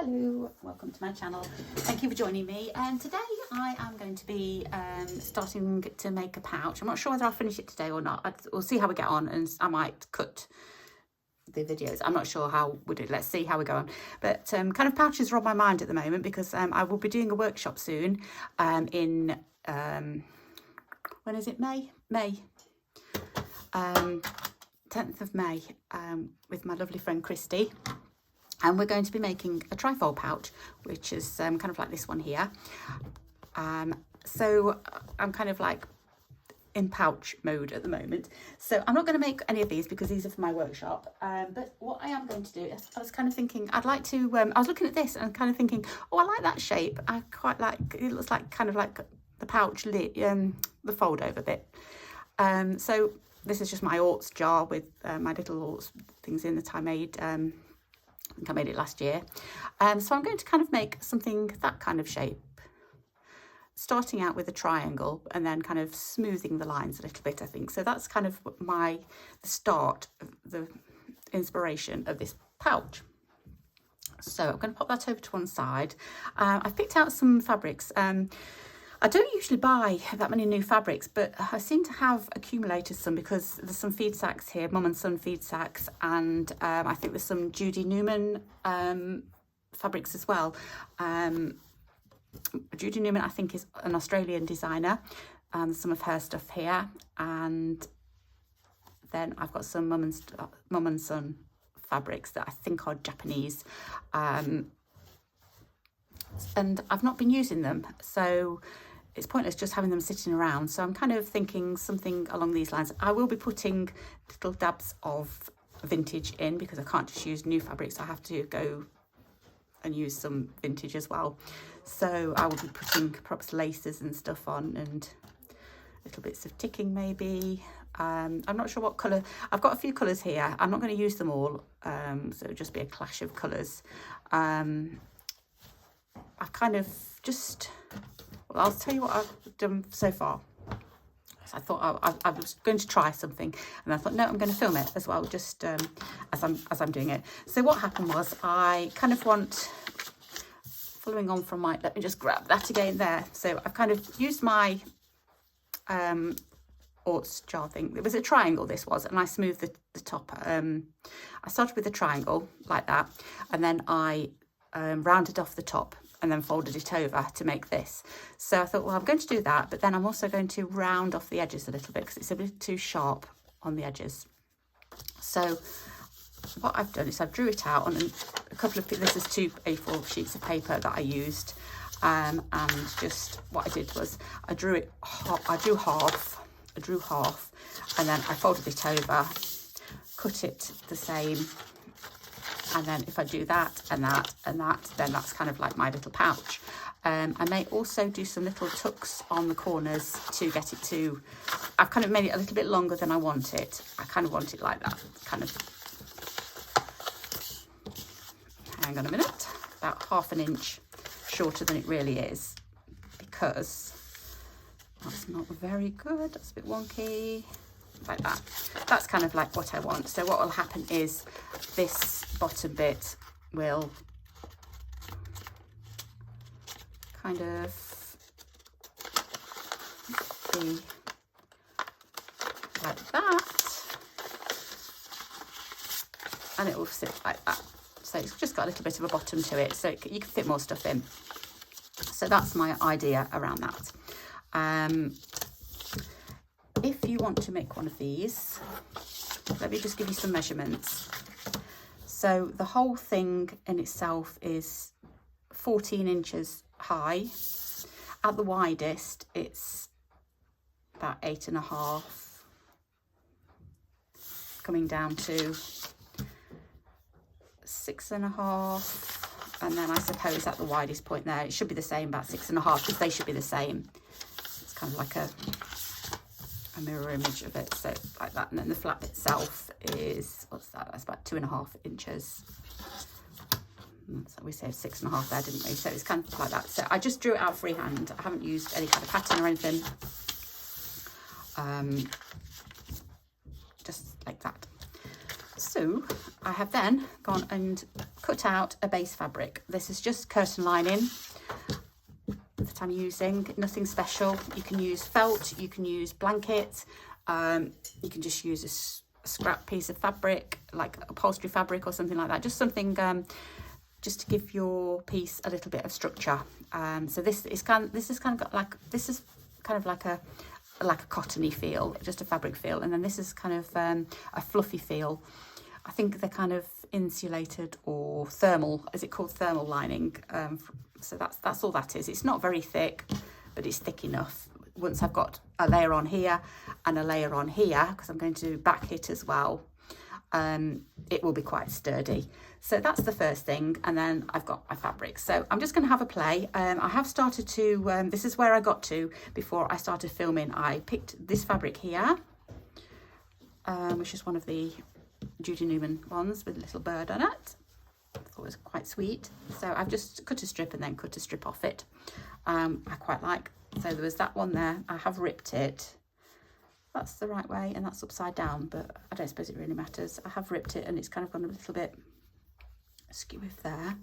Hello, welcome to my channel. Thank you for joining me. And today I am going to be starting to make a pouch. I'm not sure whether I'll finish it today or not. We'll see how we get on, and I might cut the videos. I'm not sure how we do. Let's see how we go on. But kind of pouches are on my mind at the moment because I will be doing a workshop soon in when is it? May 10th of May with my lovely friend Christy. And we're going to be making a trifold pouch, which is kind of like this one here. So I'm kind of like in pouch mode at the moment. So I'm not going to make any of these because these are for my workshop. But what I am going to do is, I was kind of thinking, I'd like to, I was looking at this and kind of thinking, oh, I like that shape. I quite like, it looks like kind of like the pouch lid, the fold over bit. So this is just my orts jar with my little orts things in that I made. I think I made it last year. So I'm going to kind of make something that kind of shape, starting out with a triangle and then kind of smoothing the lines a little bit, I think. So that's kind of the start of the inspiration of this pouch. So I'm going to pop that over to one side. I've picked out some fabrics. I don't usually buy that many new fabrics, but I seem to have accumulated some because there's some feed sacks here, Mum and Son feed sacks, and I think there's some Judy Newman fabrics as well. Judy Newman, I think, is an Australian designer, and some of her stuff here. And then I've got some Mum and Son fabrics that I think are Japanese. And I've not been using them, so it's pointless just having them sitting around. So I'm kind of thinking something along these lines. I will be putting little dabs of vintage in because I can't just use new fabrics. I have to go and use some vintage as well. So I will be putting perhaps laces and stuff on and little bits of ticking maybe. I'm not sure what colour. I've got a few colours here. I'm not going to use them all, so it'll just be a clash of colours. I've kind of just, well, I'll tell you what I've done so far. So I thought I was going to try something, and I thought, no, I'm going to film it as well, just as I'm doing it. So what happened was, I kind of want, following on from my, let me just grab that again there. So I've kind of used my orts jar thing. It was a triangle, this was, and I smoothed the top. I started with a triangle like that, and then I rounded off the top and then folded it over to make this. So I thought, well, I'm going to do that, but then I'm also going to round off the edges a little bit because it's a bit too sharp on the edges. So what I've done is I drew it out on a couple of, this is 2 A4 sheets of paper that I used, and just what I did was I drew half, and then I folded it over, cut it the same. And then if I do that and that and that, then that's kind of like my little pouch. I may also do some little tucks on the corners to get it to, I've kind of made it a little bit longer than I want it. I kind of want it like that, kind of, hang on a minute, about ½ an inch shorter than it really is, because that's not very good, that's a bit wonky. Like that. That's kind of like what I want. So what will happen is this bottom bit will kind of be like that, and it will sit like that. So it's just got a little bit of a bottom to it, so you can fit more stuff in. So that's my idea around that. If you want to make one of these, let me just give you some measurements. So the whole thing in itself is 14 inches high. At the widest, it's about 8.5, coming down to 6.5, and then I suppose at the widest point there, it should be the same, about 6.5, because they should be the same. It's kind of like a mirror image of it, so like that. And then the flap itself is, what's that, that's about 2.5 inches. So we said 6.5 there, didn't we? So it's kind of like that. So I just drew it out freehand. I haven't used any kind of pattern or anything, just like that. So I have then gone and cut out a base fabric. This is just curtain lining that I'm using, nothing special. You can use felt, you can use blanket, you can just use a scrap piece of fabric, like upholstery fabric or something like that, just something just to give your piece a little bit of structure. So this is kind of like a cottony feel, just a fabric feel, and then this is kind of a fluffy feel. I think they're kind of insulated or thermal, is it called thermal lining? So that's all that is. It's not very thick, but it's thick enough. Once I've got a layer on here and a layer on here, because I'm going to back it as well, it will be quite sturdy. So that's the first thing, and then I've got my fabric. So I'm just going to have a play. I have started to, this is where I got to before I started filming. I picked this fabric here, which is one of the Judy Newman ones with a little bird on it. I thought it was quite sweet. So I've just cut a strip and then cut a strip off it. I quite like. So there was that one there. I have ripped it. That's the right way and that's upside down, but I don't suppose it really matters. I have ripped it and it's kind of gone a little bit skew there,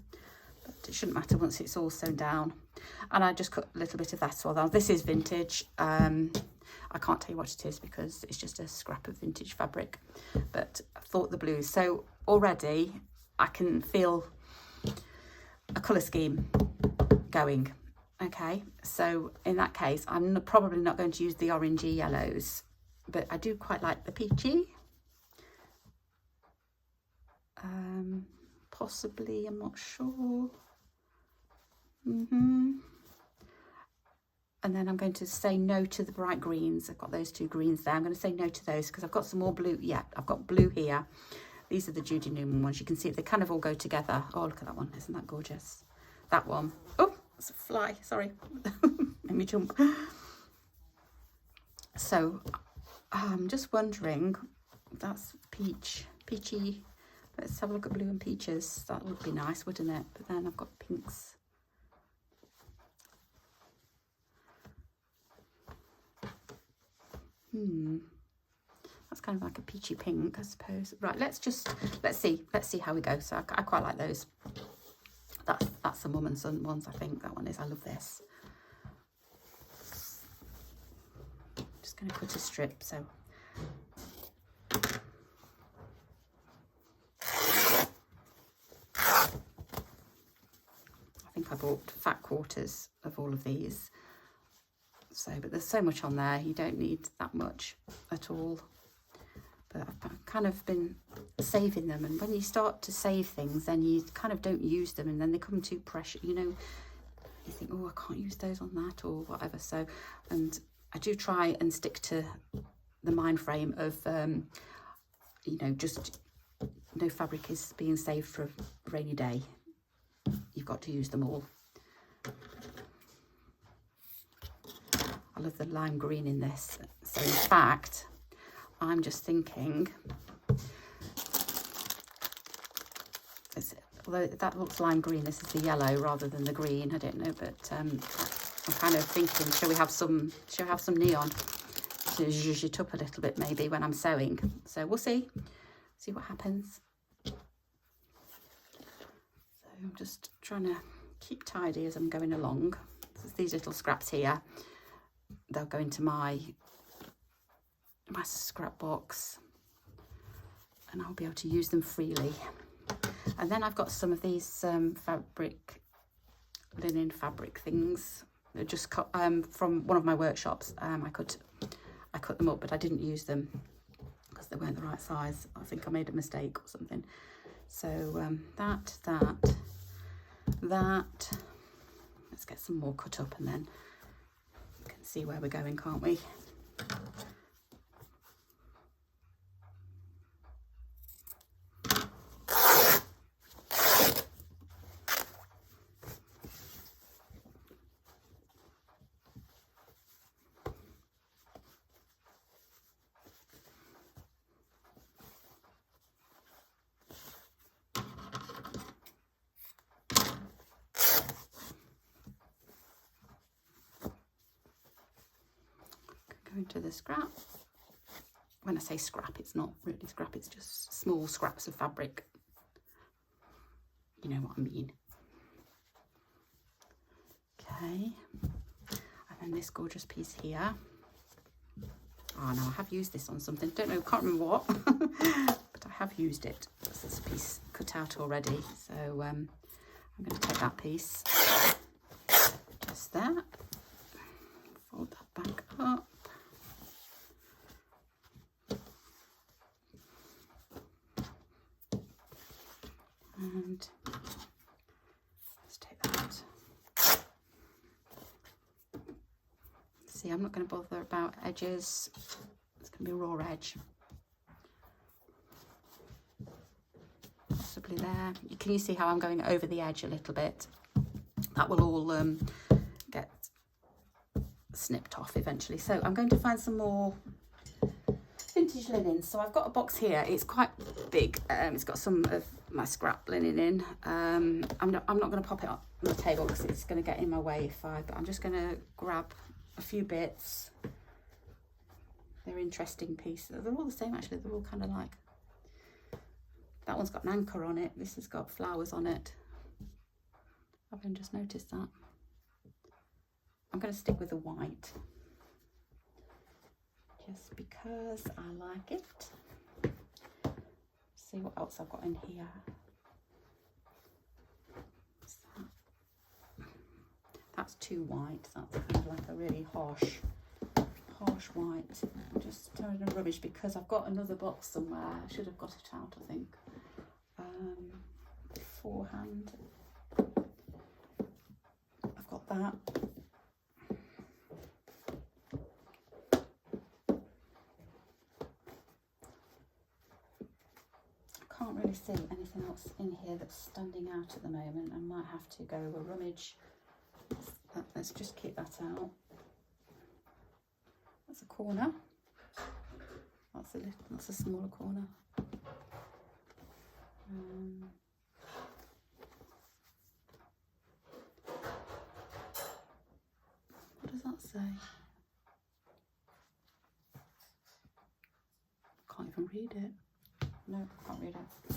but it shouldn't matter once it's all sewn down. And I just cut a little bit of that as well. Now, this is vintage. I can't tell you what it is because it's just a scrap of vintage fabric, but I thought the blues. So already I can feel a colour scheme going. Okay, so in that case, I'm probably not going to use the orangey yellows, but I do quite like the peachy. Possibly, I'm not sure. And then I'm going to say no to the bright greens. I've got those two greens there. I'm going to say no to those because I've got some more blue. Yeah, I've got blue here. These are the Judy Newman ones. You can see they kind of all go together. Oh, look at that one. Isn't that gorgeous? That one. Oh, it's a fly. Sorry. Made me jump. So I'm just wondering, that's peachy. Let's have a look at blue and peaches. That would be nice, wouldn't it? But then I've got pinks. That's kind of like a peachy pink, I suppose. Right, let's see how we go. So I quite like those. That's the Mum and Son ones, I think that one is. I love this. Just going to cut a strip. So I think I bought fat quarters of all of these. So, but there's so much on there, you don't need that much at all. But I've kind of been saving them, and when you start to save things, then you kind of don't use them, and then they come too precious, you know. You think, oh, I can't use those on that or whatever. So, and I do try and stick to the mind frame of, you know, just no fabric is being saved for a rainy day. You've got to use them all. I love the lime green in this. So in fact, I'm just thinking, although that looks lime green, this is the yellow rather than the green. I don't know, but I'm kind of thinking, shall we have some neon to zhuzh it up a little bit maybe when I'm sewing. So we'll see what happens. So I'm just trying to keep tidy as I'm going along. So these little scraps here, they'll go into my scrap box and I'll be able to use them freely. And then I've got some of these linen fabric things. They're just cut from one of my workshops. I cut them up, but I didn't use them because they weren't the right size. I think I made a mistake or something. So that. Let's get some more cut up and then we can see where we're going, can't we? Into the scrap. When I say scrap, it's not really scrap, it's just small scraps of fabric. you know what I mean. Okay, and then this gorgeous piece here. Oh no, I have used this on something, don't know, can't remember what, but I have used it. This is a piece cut out already, so I'm going to take that piece, just there, fold that back up. And let's take that. See, I'm not going to bother about edges. It's going to be a raw edge. Possibly there. Can you see how I'm going over the edge a little bit? That will all get snipped off eventually. So I'm going to find some more vintage linen. So I've got a box here. It's quite big. It's got some of my scrap linen in. I'm not going to pop it on the table because it's going to get in my way but I'm just going to grab a few bits. They're interesting pieces. They're all the same actually. They're all kind of like, that one's got an anchor on it. This has got flowers on it. I've only just noticed that. I'm going to stick with the white just because I like it. See what else I've got in here. That's too white. That's kind of like a really harsh white. I'm just throwing in rubbish because I've got another box somewhere. I should have got it out, I think, beforehand. I've got that. I can't really see anything else in here that's standing out at the moment. I might have to go a rummage. Let's just keep that out. That's a corner. That's a smaller corner. What does that say? Can't even read it. No, can't read it.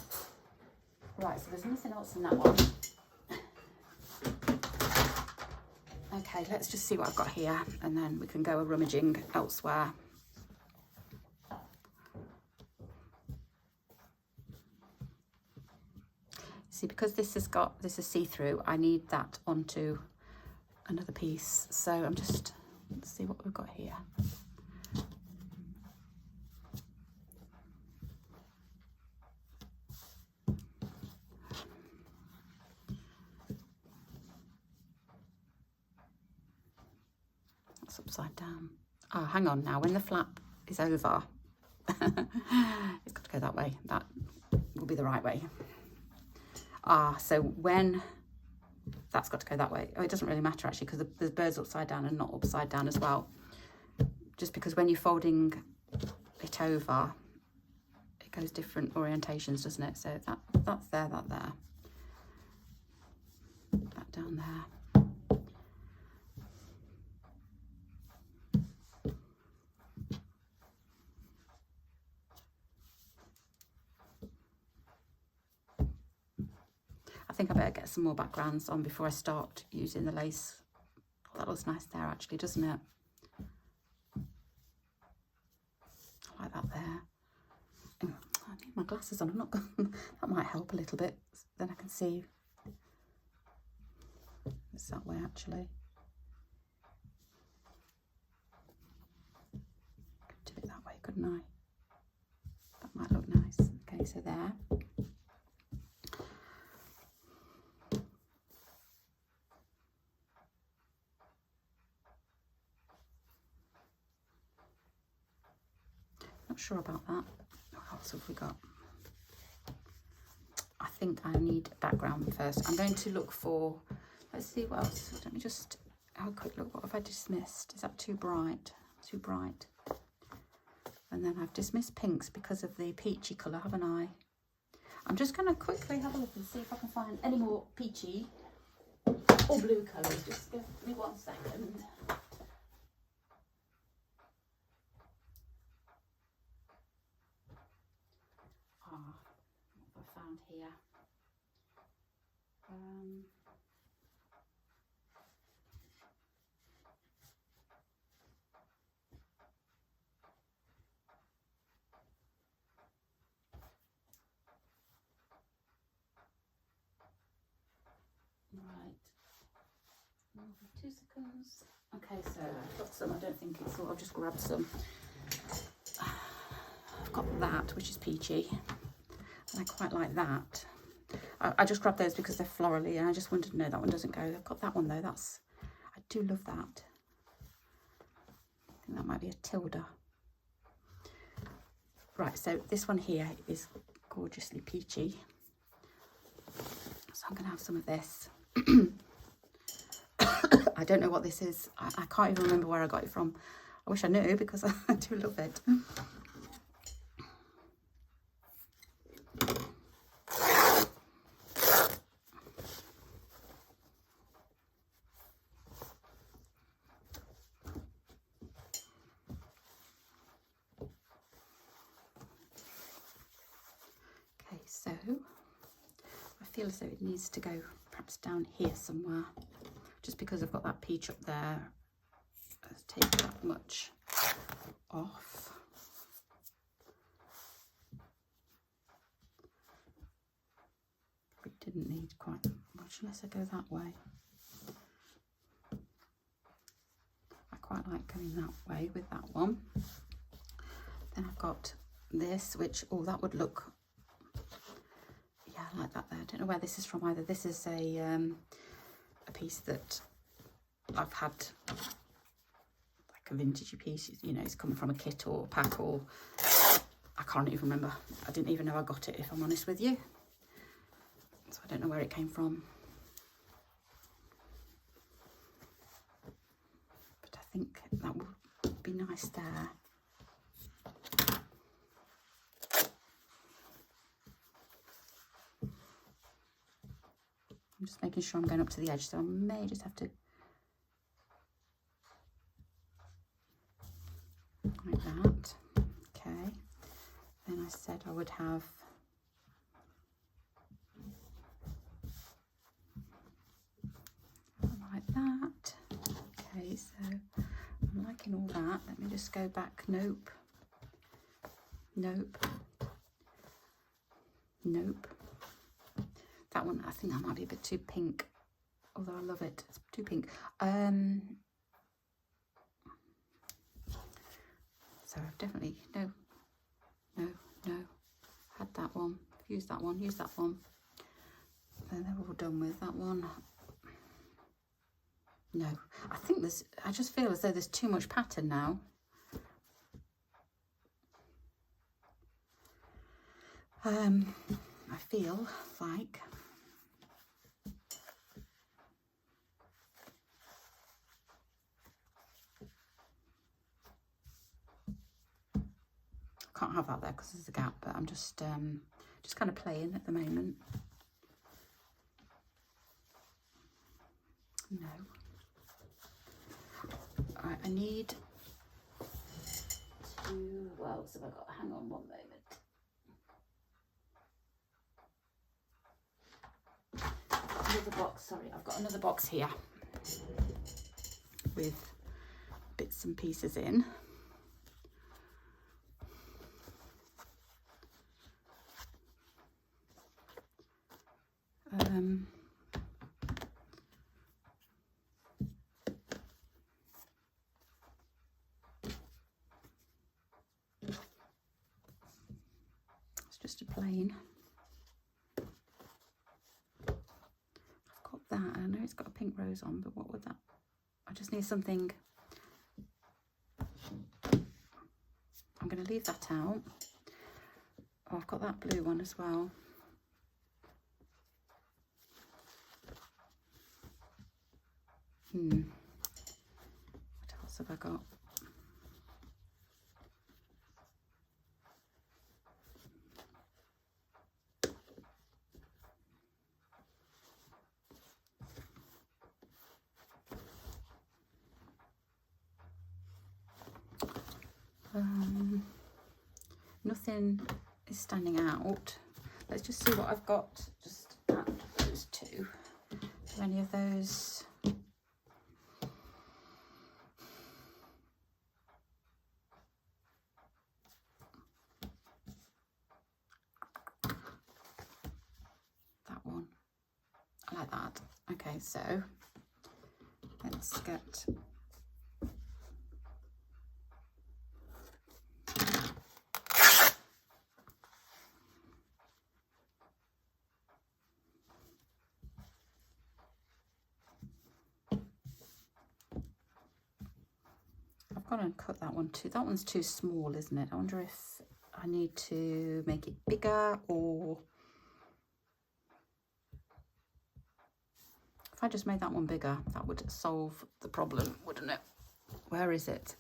Right, so there's nothing else in that one. Okay, let's just see what I've got here and then we can go a rummaging elsewhere. See, because this is see-through, I need that onto another piece. So I'm just, let's see what we've got here. Upside down. Oh, hang on now, when the flap is over, it's got to go that way. That will be the right way. So when that's got to go that way. Oh, it doesn't really matter actually because the bird's upside down and not upside down as well. Just because when you're folding it over, it goes different orientations, doesn't it? So that's there, that there, that down there. I think I better get some more backgrounds on before I start using the lace. Oh, that looks nice there actually, doesn't it? I like that there. Oh, I need my glasses on. I'm not going. That might help a little bit. Then I can see. It's that way actually. Could do it that way, couldn't I? That might look nice. Okay, so there. Not sure about that. What else have we got? I think I need background first. I'm going to look for, let's see what else. Let me just have a quick look. What have I dismissed? Is that too bright? Too bright. And then I've dismissed pinks because of the peachy colour, haven't I? I'm just going to quickly have a look and see if I can find any more peachy or blue colours. Just give me 1 second. What have I found here? Right. 2 seconds. Okay, so I've got some. I don't think it's all. I've just grabbed some. I've got that, which is peachy, and I quite like that. I just grabbed those because they're florally, and I just wanted to know that one doesn't go. I've got that one though. I do love that. I think that might be a Tilda. Right, so this one here is gorgeously peachy. So I'm going to have some of this. I don't know what this is. I can't even remember where I got it from. I wish I knew because I do love it. Okay, so I feel as though it needs to go perhaps down here somewhere, just because I've got that peach up there. Let's take that much off. We didn't need quite much unless I go that way. I quite like going that way with that one. Then I've got this, which, oh, that would look, yeah, I like that there. I don't know where this is from either. This is a piece that I've had, like a vintagey piece, you know, it's coming from a kit or a pack, or I can't even remember. I didn't even know I got it, if I'm honest with you. So I don't know where it came from. But I think that would be nice there. I'm just making sure I'm going up to the edge, so I may just have to, like that. Okay. Then I said I would have like that. Okay, so I'm liking all that. Let me just go back. Nope. Nope. Nope. That one, I think that might be a bit too pink, although I love it. It's too pink. So I've definitely, no, had that one, used that one, used that one. And they're all done with that one. No, I think there's, I just feel as though there's too much pattern now. I feel like I can't have that there because there's a gap, but I'm just kind of playing at the moment. No. All right, I need to, well, so I've got, hang on one moment. Another box, sorry, I've got another box here with bits and pieces in. It's just a plain. I've got that. I know it's got a pink rose on, but what would that? I just need something. I'm going to leave that out. Oh, I've got that blue one as well. What else have I got? Nothing is standing out. Let's just see what I've got. Just add those two. So any of those. That one. I like that. Okay, so let's get I've got to cut that one too. That one's too small, isn't it? I wonder if I need to make it bigger, or if I just made that one bigger, that would solve the problem, wouldn't it? Where is it?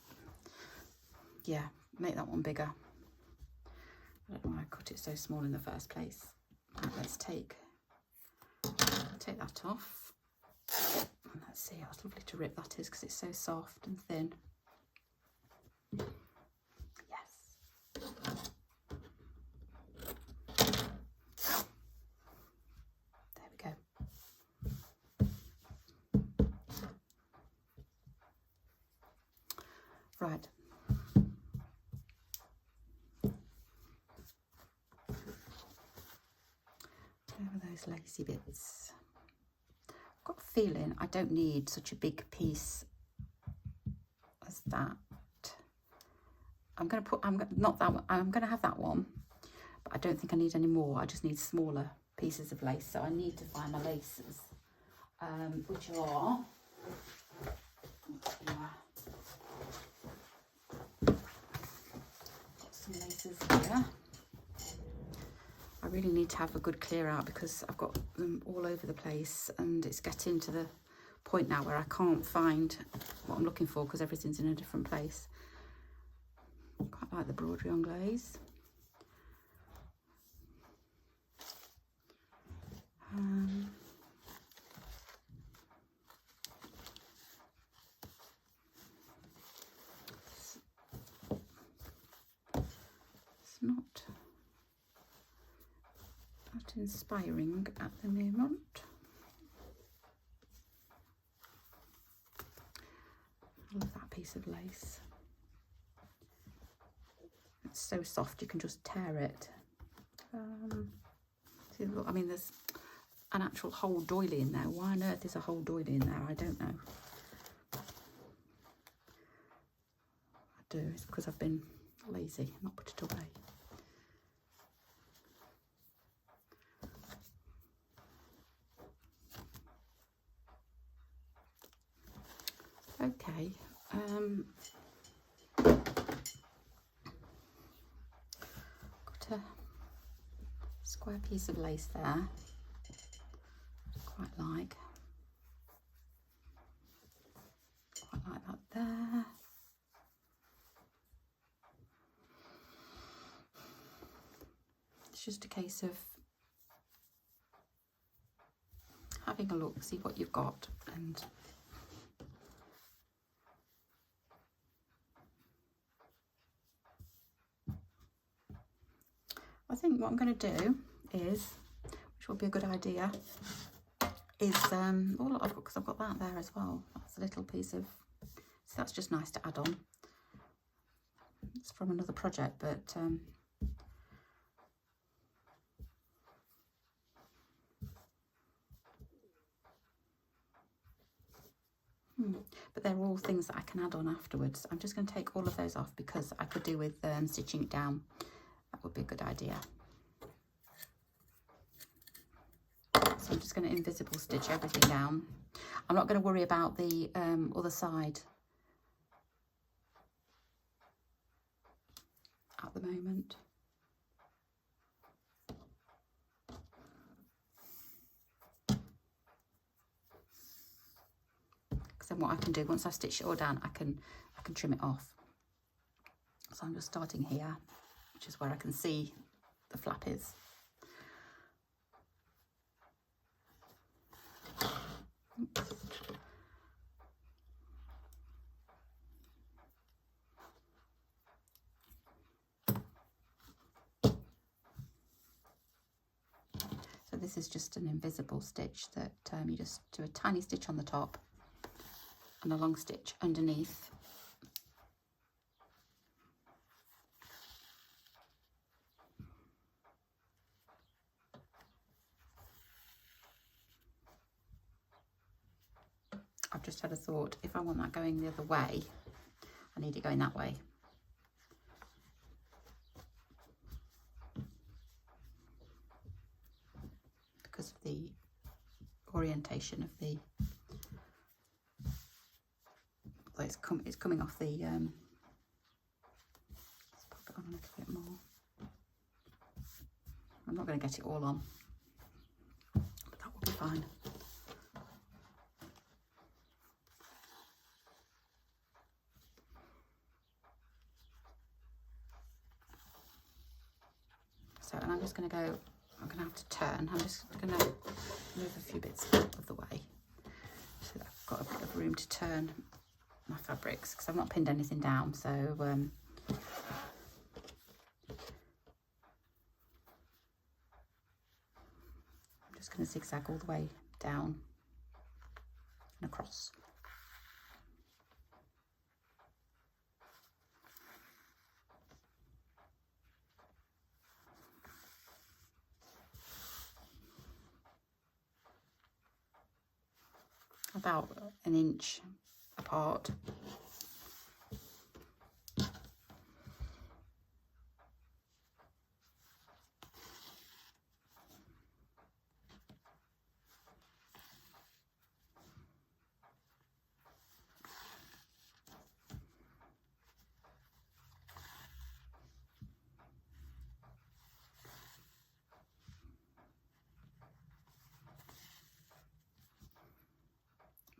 Yeah, make that one bigger. I don't know why I cut it so small in the first place. Right, let's take that off. And let's see how lovely to rip that is, because it's so soft and thin. Yes. There we go. Right. Over those lacy bits. I've got a feeling I don't need such a big piece as that. I'm going to have that one, but I don't think I need any more. I just need smaller pieces of lace. So I need to find my laces, which are, got some laces here. I really need to have a good clear out because I've got them all over the place, and it's getting to the point now where I can't find what I'm looking for because everything's in a different place. I quite like the broderie on glaze. It's not inspiring at the moment. I love that piece of lace. It's so soft, you can just tear it. See, look, I mean, there's an actual whole doily in there. Why on earth is a whole doily in there? I don't know. I do. It's because I've been lazy, not put it away. Okay, got a square piece of lace there, quite like that there. It's just a case of having a look, see what you've got, and I think what I'm going to do is, which will be a good idea, is all I've got, because I've got that there as well. That's a little piece of, so that's just nice to add on. It's from another project, but but they're all things that I can add on afterwards. I'm just going to take all of those off because I could do with stitching it down. That would be a good idea. So I'm just going to invisible stitch everything down. I'm not going to worry about the other side at the moment. Because then what I can do, once I've stitched it all down, I can trim it off. So I'm just starting here, which is where I can see the flap is. Oops. So this is just an invisible stitch that you just do a tiny stitch on the top and a long stitch underneath. just had a thought. If I want that going the other way, I need it going that way. Because of the orientation of the, well, it's coming off the, let's pop it on a little bit more. I'm not going to get it all on, but that will be fine. So, and I'm just going to go, I'm going to have to turn. I'm just going to move a few bits out of the way so that I've got a bit of room to turn my fabrics, because I've not pinned anything down. So I'm just going to zigzag all the way down and across. About an inch apart.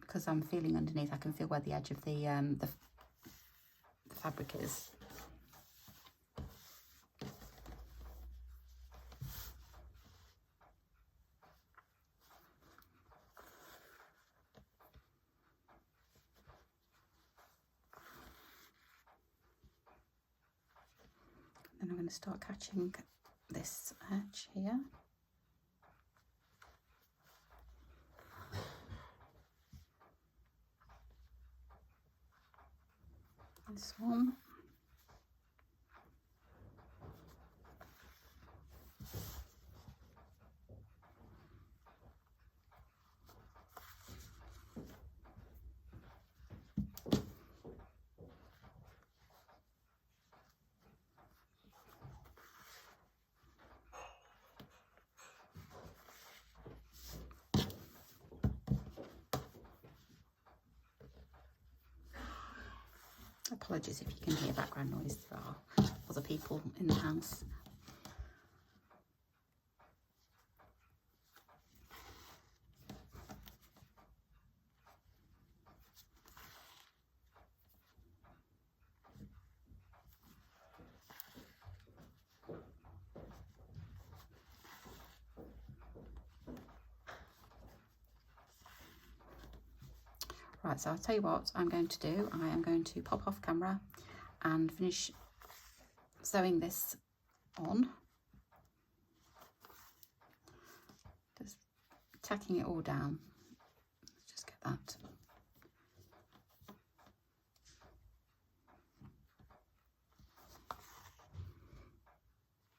Because I'm feeling underneath, I can feel where the edge of the fabric is. Then I'm going to start catching this edge here. This one. Apologies if you can hear background noise, there are other people in the house. Right, so I'll tell you what I'm going to do. I am going to pop off camera and finish sewing this on. Just tacking it all down. Let's just get that.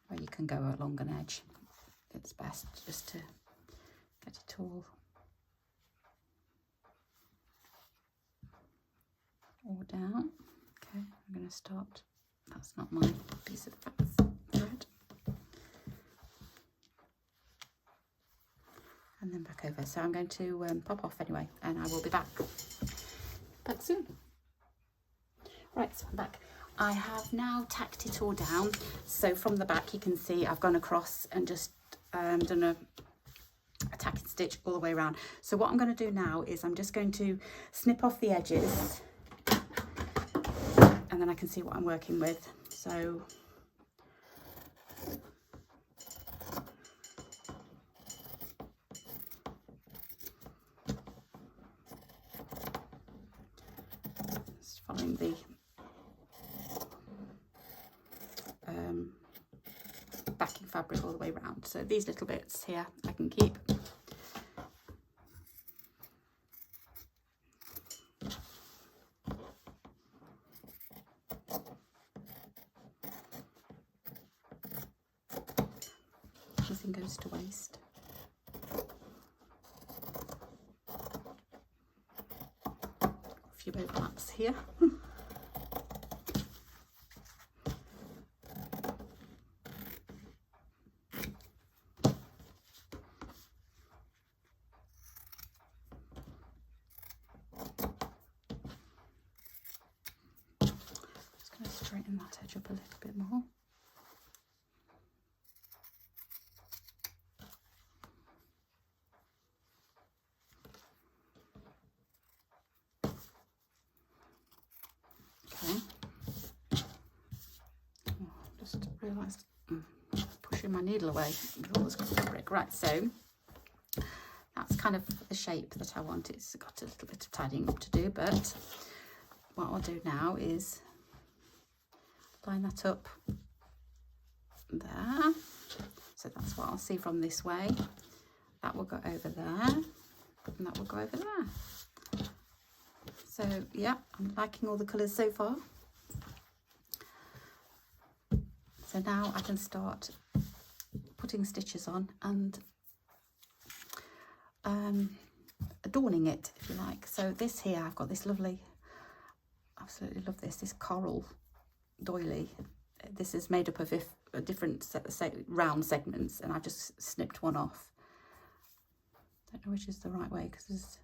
Where you can go along an edge. It's best just to get it all down. Okay, I'm going to start. That's not my piece of thread. And then back over. So I'm going to pop off anyway, and I will be back soon. Right, so I'm back. I have now tacked it all down. So from the back you can see I've gone across and just done a tacking stitch all the way around. So what I'm going to do now is I'm just going to snip off the edges, and then I can see what I'm working with. So just following the backing fabric all the way around. So these little bits here I can keep. Nothing goes to waste. few overlaps here. Just going to straighten that edge up a little bit more. Realised pushing my needle away with all this fabric. Right, so that's kind of the shape that I want. It's got a little bit of tidying up to do, but what I'll do now is line that up there. So that's what I'll see from this way. That will go over there, and that will go over there. So yeah, I'm liking all the colours so far. So now I can start putting stitches on and adorning it, if you like. So this here, I've got this lovely, absolutely love this coral doily. This is made up of a different round segments, and I've just snipped one off. Don't know which is the right way because there's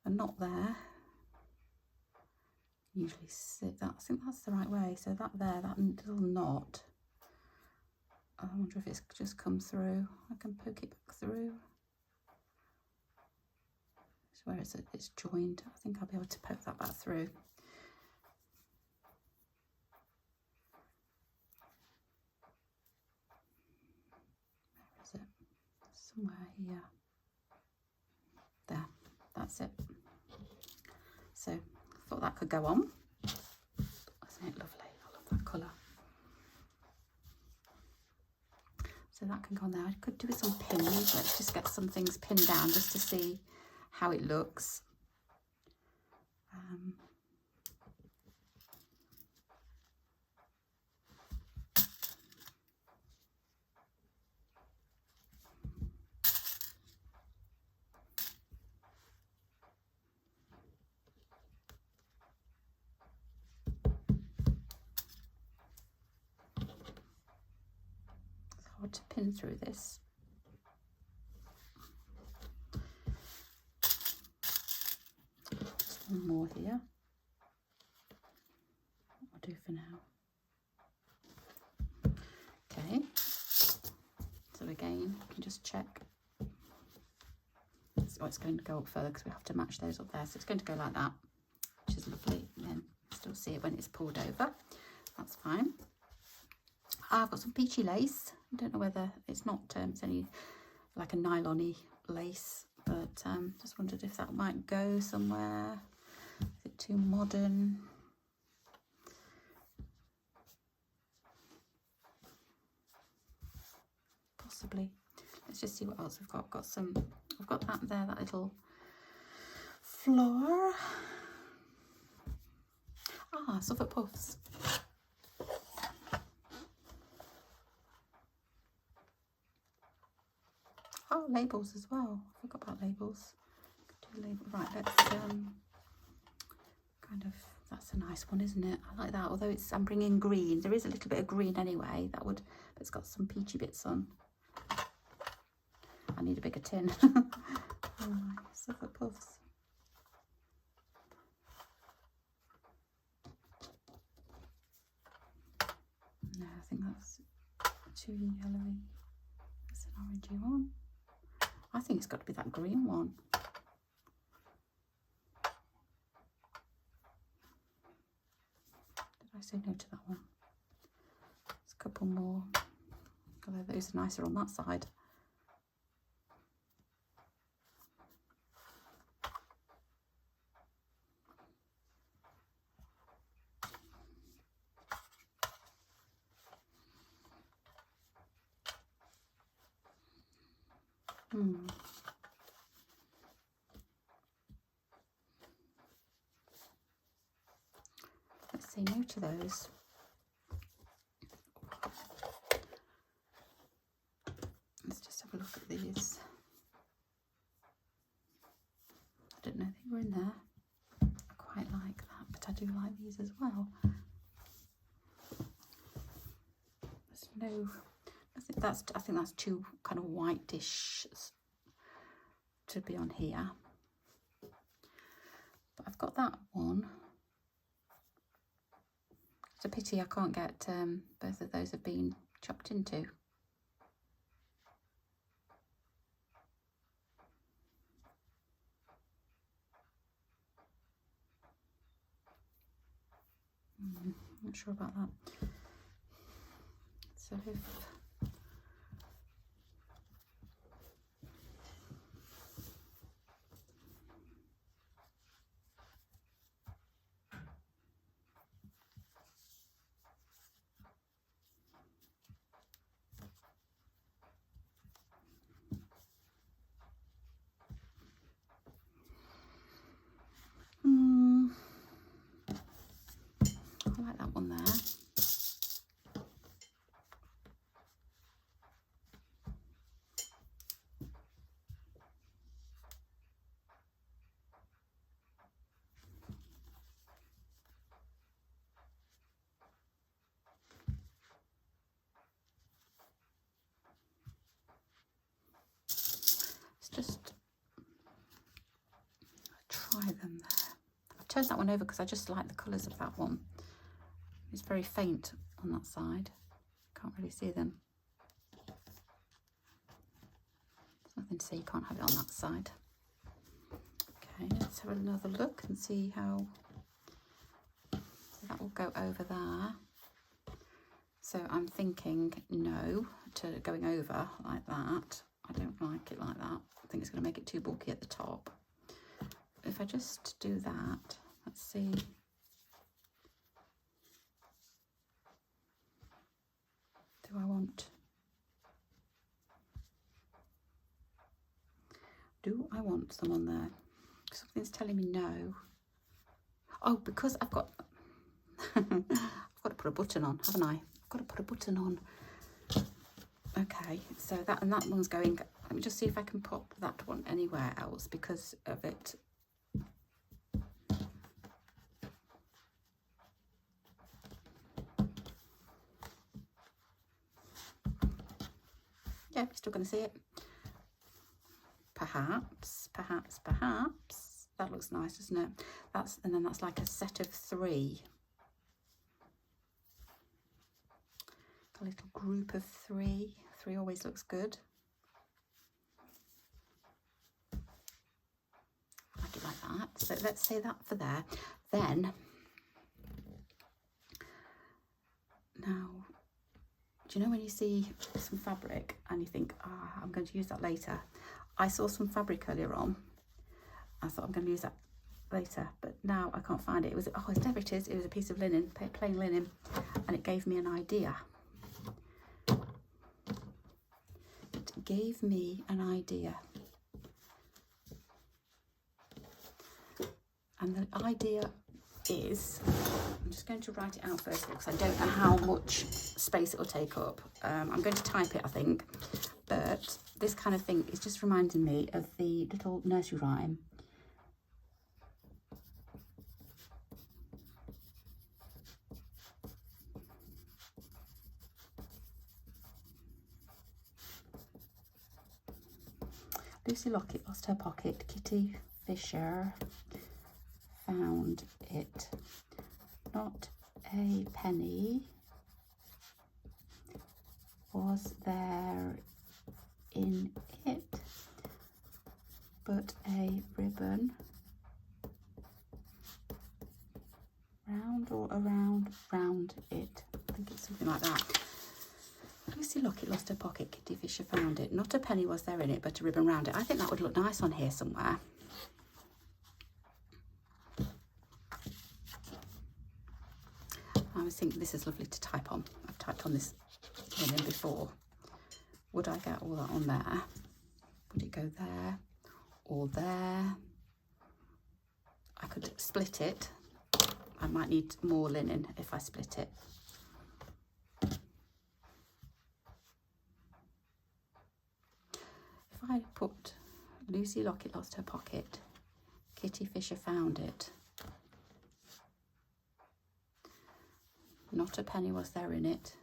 a knot there. Usually sit that, I think that's the right way. So that there, that little knot, I wonder if it's just come through. I can poke it back through. It's where it's joined. I think I'll be able to poke that back through. Where is it? Somewhere here. There, that's it. So I thought that could go on. Isn't it lovely? I love that colour. So that can go on there. I could do with some pins. Let's just get some things pinned down just to see how it looks. To pin through this. Just one more here. I'll do for now. Okay. So again, you can just check. So it's going to go up further because we have to match those up there. So it's going to go like that, which is lovely. And then still see it when it's pulled over. That's fine. I've got some peachy lace. I don't know whether it's not, it's only like a nylon-y lace, but just wondered if that might go somewhere. Is it too modern? Possibly. Let's just see what else we've got. I've got that there, that little flower. Ah, Suffolk Puffs. Oh, labels as well. I forgot about labels. Could do label. Right, let's kind of, that's a nice one, isn't it? I like that. Although I'm bringing green. There is a little bit of green anyway. That would, but it's got some peachy bits on. I need a bigger tin. Oh my, Suffolk Puffs. No, I think that's too yellowy. That's an orangey one. I think it's got to be that green one. Did I say no to that one? There's a couple more. Although those are nicer on that side. Let's say no to those. Let's just have a look at these. I don't know, they were in there. I but I do like these as well. There's no, I think that's too kind of whitish to be on here. But I've got that one. It's a pity I can't get both of those have been chopped into. Not sure about that. So if I like that one there. Just try them there. I've turned that one over because I just like the colours of that one. It's very faint on that side. Can't really see them. There's nothing to say you can't have it on that side. Okay, let's have another look and see how that will go over there. So I'm thinking no to going over like that. I don't like it like that. I think it's going to make it too bulky at the top. If I just do that, let's see. Do I want some on there? Something's telling me no. Oh, because I've got I've got to put a button on, haven't I? I've got to put a button on. Okay, so that one's going. Let me just see if I can pop that one anywhere else because of it. Yeah, still going to see it. Perhaps. That looks nice, doesn't it? And then that's like a set of 3. A little group of 3. 3 always looks good. I do like that. So let's say that for there. Then, now, do you know when you see some fabric and you think, I'm going to use that later? I saw some fabric earlier on. I thought I'm going to use that later, but now I can't find it. It was, there it is. It was a piece of linen, plain linen, and it gave me an idea. It gave me an idea. And the idea is, I'm just going to write it out first because I don't know how much space it will take up. I'm going to type it, I think, but this kind of thing is just reminding me of the little nursery rhyme. Lucy Locket lost her pocket, Kitty Fisher found it. Not a penny was there in it, but a ribbon round or around round it. I think it's something like that. Lucy Locket lost her pocket, Kitty Fisher found it. Not a penny was there in it, but a ribbon round it. I think that would look nice on here somewhere. I was thinking this is lovely to type on. I've typed on this linen before. Would I get all that on there? Would it go there or there? I could split it. I might need more linen if I split it. If I put Lucy Locket lost her pocket, Kitty Fisher found it. Not a penny was there in it.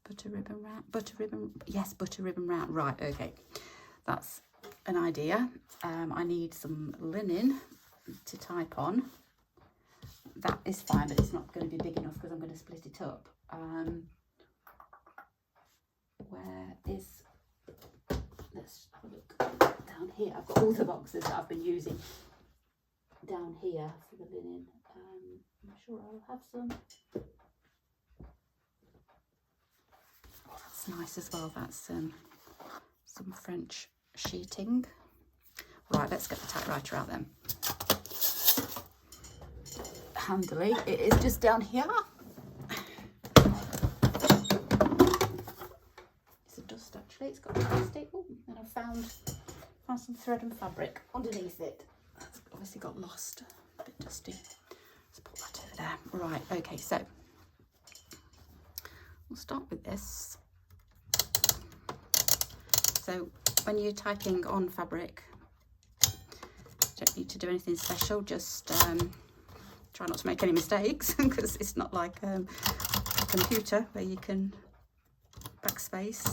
Butter ribbon round, yes, butter ribbon round. Right, okay, that's an idea. I need some linen to type on. That is fine, but it's not going to be big enough because I'm going to split it up. Where is, let's have a look down here. I've got all the boxes that I've been using down here for the linen. I'm sure I'll have some. Oh, that's nice as well. That's some French sheeting. Right, let's get the typewriter out then. Handily, it is just down here. It's a dust actually. It's got plastic. Oh, and I found some thread and fabric underneath it. That's obviously got lost. A bit dusty. Let's put that over there. Right. Okay. So we'll start with this. So when you're typing on fabric, you don't need to do anything special. Just try not to make any mistakes because it's not like a computer where you can backspace.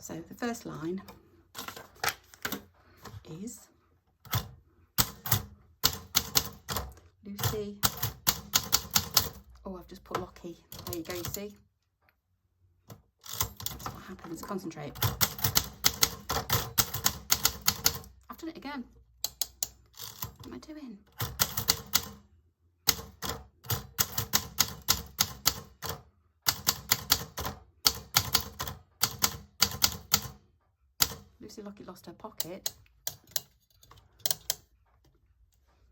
So the first line is Lucy. Oh, I've just put Locky. There you go, you see? That's what happens. Concentrate. I've done it again. What am I doing? Lucy Locket lost her pocket.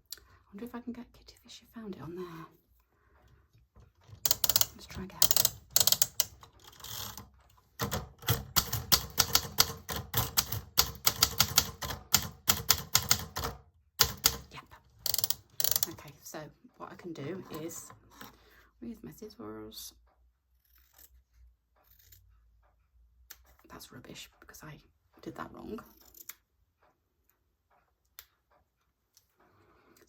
I wonder if I can get Kitty Fisher found it on there. Let's try again. Yep. Okay, so what I can do is, with my scissors, that's rubbish because I did that wrong.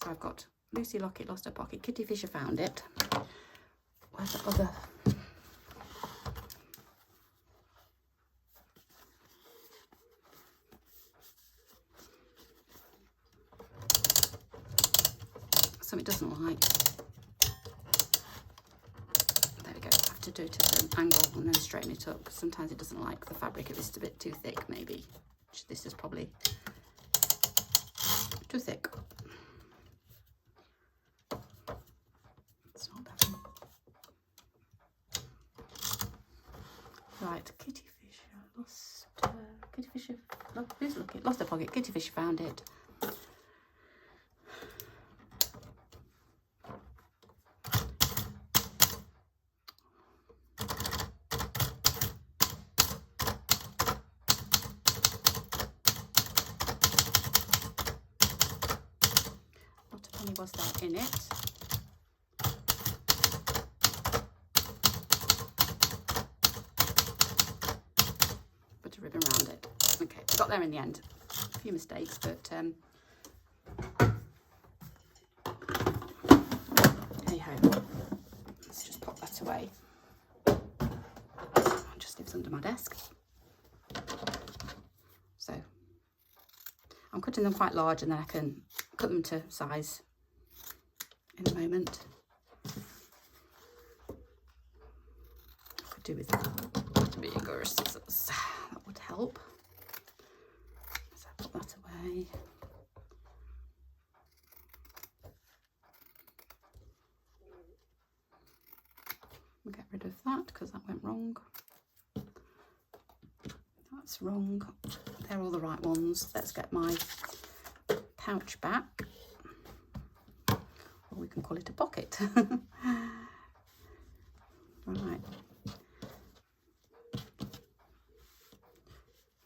So I've got Lucy Locket lost her pocket, Kitty Fisher found it. Where's the other? Something doesn't like. There we go. I have to do it at an angle and then straighten it up. Sometimes it doesn't like the fabric. It was a bit too thick, maybe. This is probably too thick. It's not that one. Right, Kitty Fisher lost. Kitty Fisher. Who's looking? Lost her pocket. Kitty Fisher found it. Was that in it? Put a ribbon around it. Okay, got there in the end. A few mistakes, but anyhow, let's just pop that away. It just lives under my desk. So I'm cutting them quite large, and then I can cut them to size in a moment. I could do with bigger scissors. That would help. So put that away. We'll get rid of that because that went wrong. That's wrong. They're all the right ones. Let's get my pouch back. We can call it a pocket. Right.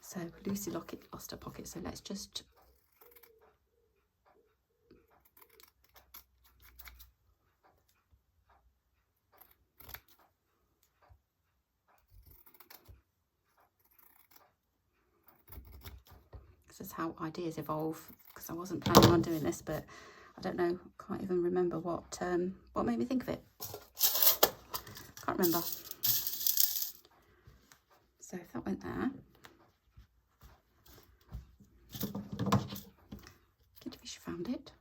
So Lucy Locket lost her pocket. So let's just this is how ideas evolve, because I wasn't planning on doing this, but I don't know, can't even remember what made me think of it. Can't remember. So if that went there, Kittyfish found it.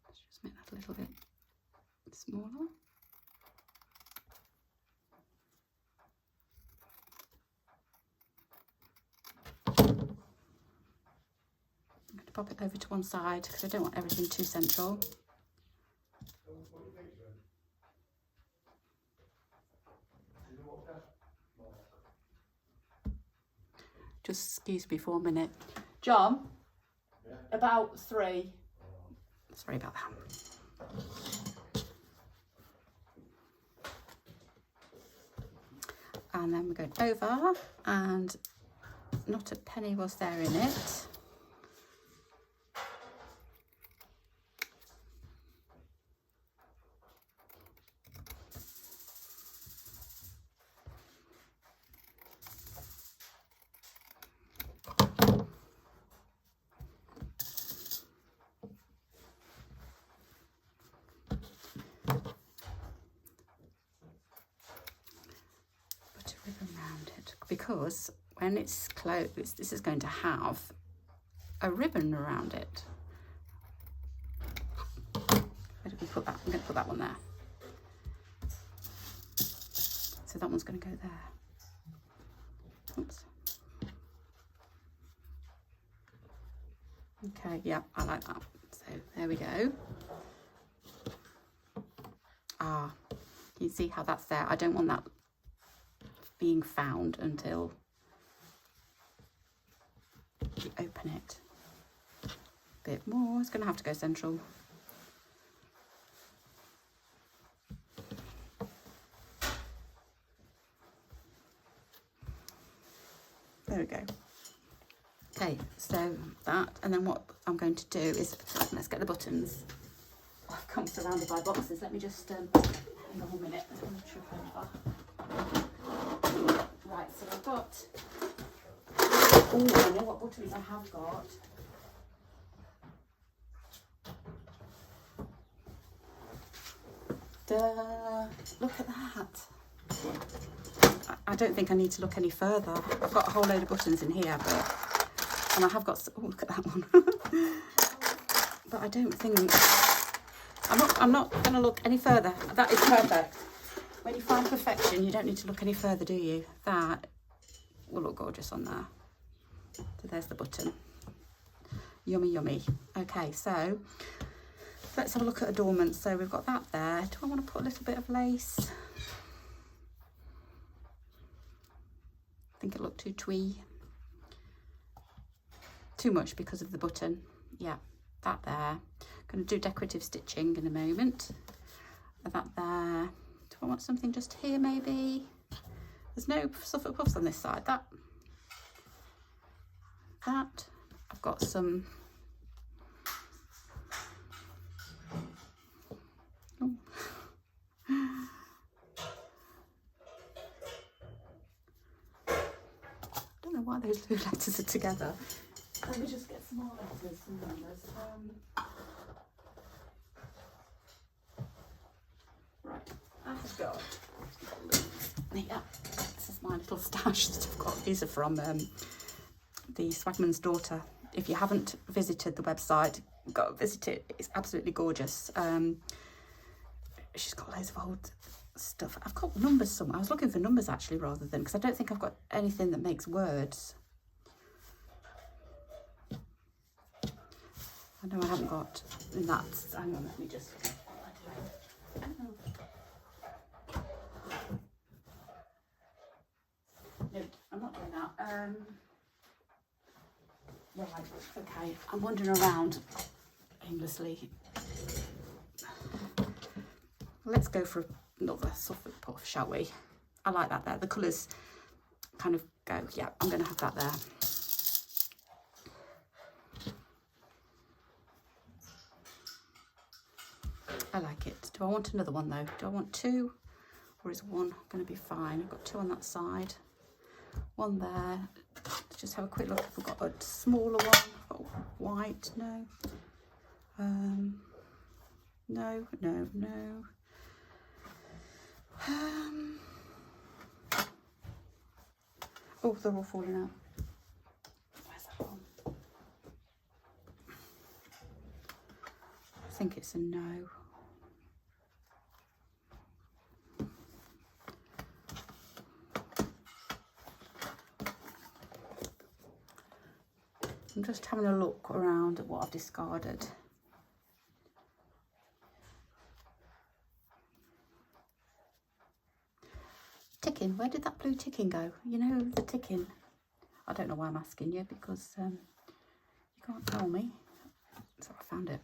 Let's just make that a little bit smaller. I'm going to pop it over to one side because I don't want everything too central. Just excuse me for a minute. John, yeah. About 3. Sorry about that. And then we're going over, and not a penny was there in it. Because when it's closed, this is going to have a ribbon around it. Where did we put that? I'm going to put that one there. So that one's going to go there. Oops. Okay, yeah, I like that. So there we go. Ah, you see how that's there? I don't want that being found until you open it. A bit more, it's going to have to go central. There we go. Okay, so that, and then what I'm going to do is, let's get the buttons. Oh, I've come surrounded by boxes. Let me just, hang on a minute, I don't want to trip over. Right, so I've got, oh, I know what buttons I have got. Duh, look at that. I don't think I need to look any further. I've got a whole load of buttons in here, and I have got, oh, look at that one. But I don't think, I'm not going to look any further. That is perfect. When you find perfection, you don't need to look any further, do you? That will look gorgeous on there. So there's the button. Yummy, yummy. Okay, so let's have a look at adornments. So we've got that there. Do I want to put a little bit of lace? I think it looked too twee. Too much because of the button. Yeah, that there. Going to do decorative stitching in a moment. That there. Do I want something just here maybe? There's no Suffolk puffs on this side. That. I've got some. Oh. I don't know why those blue letters are together. Let me just get some more letters and numbers. Right, I've got. Yeah, this is my little stash that I've got. These are from the Swagman's Daughter. If you haven't visited the website, go visit it. It's absolutely gorgeous. She's got loads of old stuff. I've got numbers somewhere. I was looking for numbers actually rather than, because I don't think I've got anything that makes words. I know I haven't got in that. Hang on, let me just. No, I'm not doing that. Right, okay. I'm wandering around aimlessly. Let's go for another Suffolk puff, shall we? I like that there. The colours kind of go. Yeah, I'm going to have that there. I like it. Do I want another one though? Do I want 2? Or is one going to be fine? I've got 2 on that side. one there. Let's just have a quick look if we've got a smaller one. Oh, white, no. No. Oh, they're all falling out. Where's that one? I think it's a no. I'm just having a look around at what I've discarded. Ticking, where did that blue ticking go? You know, the ticking. I don't know why I'm asking you, because you can't tell me. So I found it.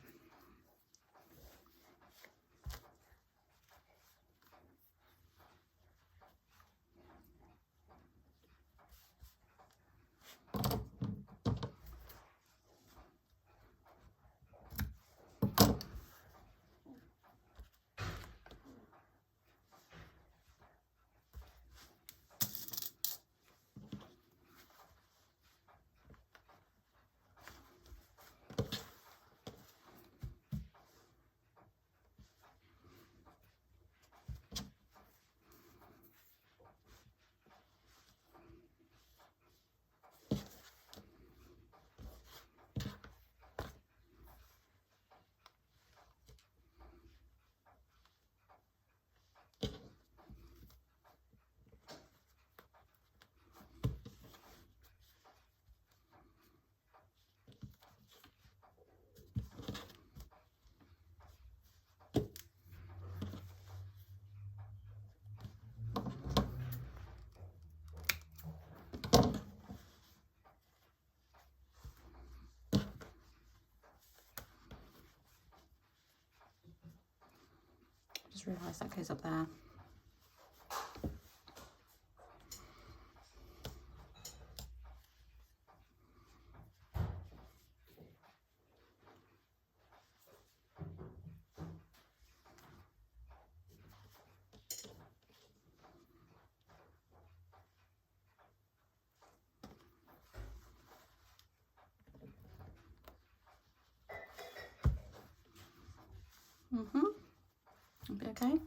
Just realised that goes up there. It'll be okay.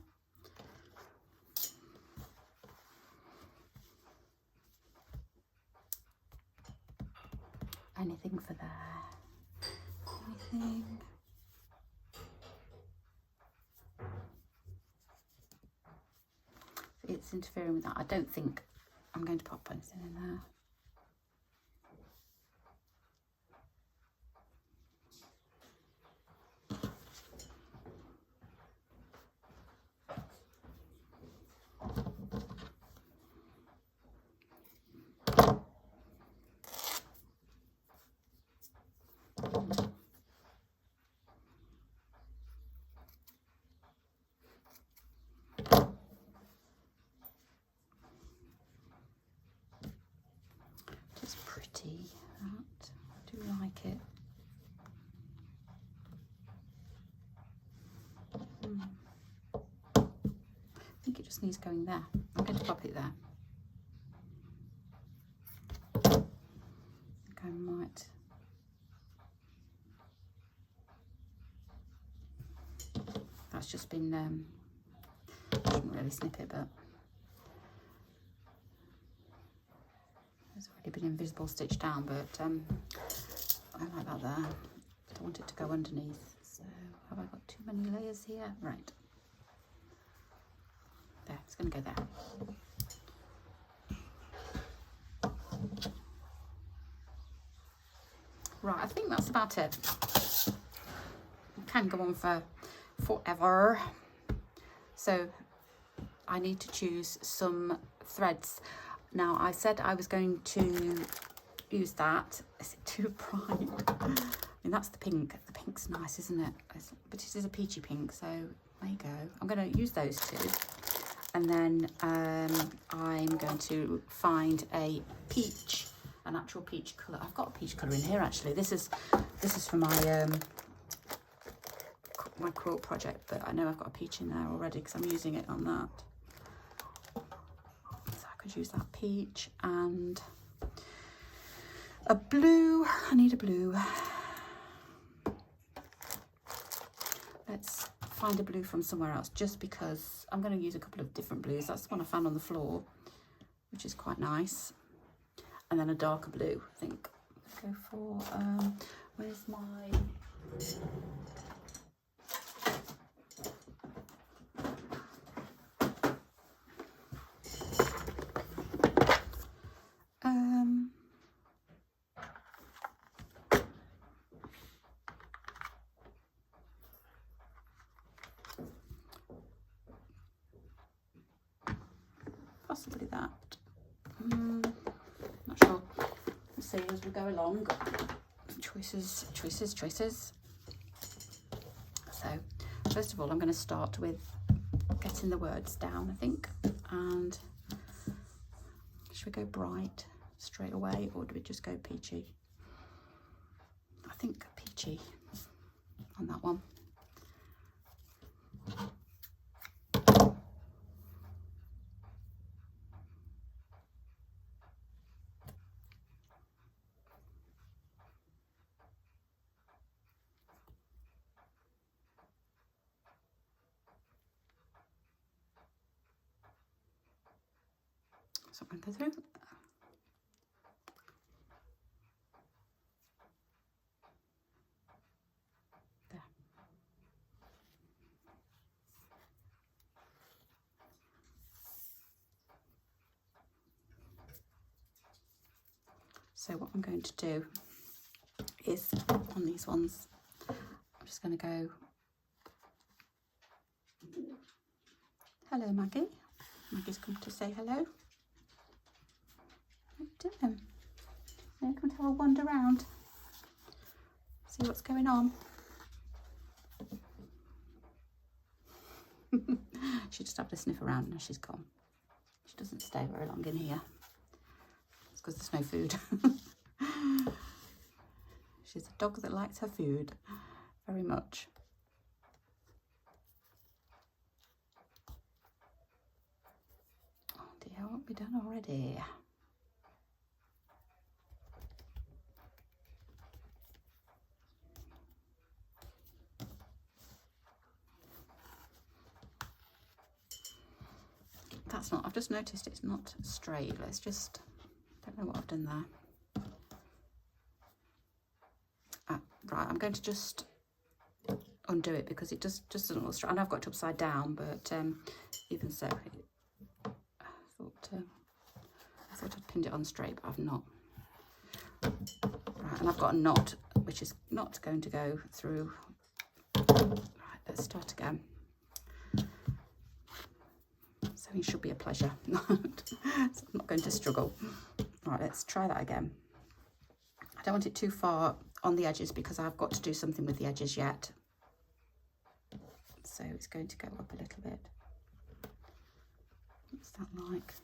Anything for there? Anything? It's interfering with that. I don't think I'm going to pop anything in there. It's pretty, that. I do like it. I think it just needs going there. I'm going to pop it there. I think I might. That's just been, I shouldn't really snip it, but it's already been invisible stitched down, but I like that there. I don't want it to go underneath. So have I got too many layers here? Right. There, it's going to go there. Right, I think that's about it. It can go on for forever. So I need to choose some threads. Now I said I was going to use that. Is it too bright? I mean, that's the pink. The pink's nice, isn't it? But it is a peachy pink, so there you go. I'm going to use those two. And then I'm going to find a peach, an actual peach colour. I've got a peach colour in here actually. This is for my my quilt project, but I know I've got a peach in there already because I'm using it on that. So I can just use that peach and a blue. I need a blue. Let's find a blue from somewhere else, just because I'm going to use a couple of different blues. That's the one I found on the floor, which is quite nice. And then a darker blue, I think. Let's go for, where's my... possibly that. Not sure. We'll see as we go along. Choices, choices, choices. So, first of all, I'm going to start with getting the words down, I think. And should we go bright straight away, or do we just go peachy? I think peachy on that one. So I'm going to go through. There. So what I'm going to do is, on these ones, I'm just going to go, hello Maggie. Maggie's come to say hello. What are you doing? Yeah, come to have a wander around. See what's going on. She just had a sniff around and now she's gone. She doesn't stay very long in here. It's because there's no food. She's a dog that likes her food very much. Oh dear, what have we done already? That's not, I've just noticed it's not straight. Let's just, don't know what I've done there. Right, I'm going to just undo it because it just doesn't look straight. And I've got it upside down, but even so, I thought I'd pinned it on straight, but I've not. Right, and I've got a knot, which is not going to go through. Right, let's start again. Sewing should be a pleasure. So I'm not going to struggle. Right, let's try that again. I don't want it too far on the edges because I've got to do something with the edges yet. So it's going to go up a little bit. What's that like?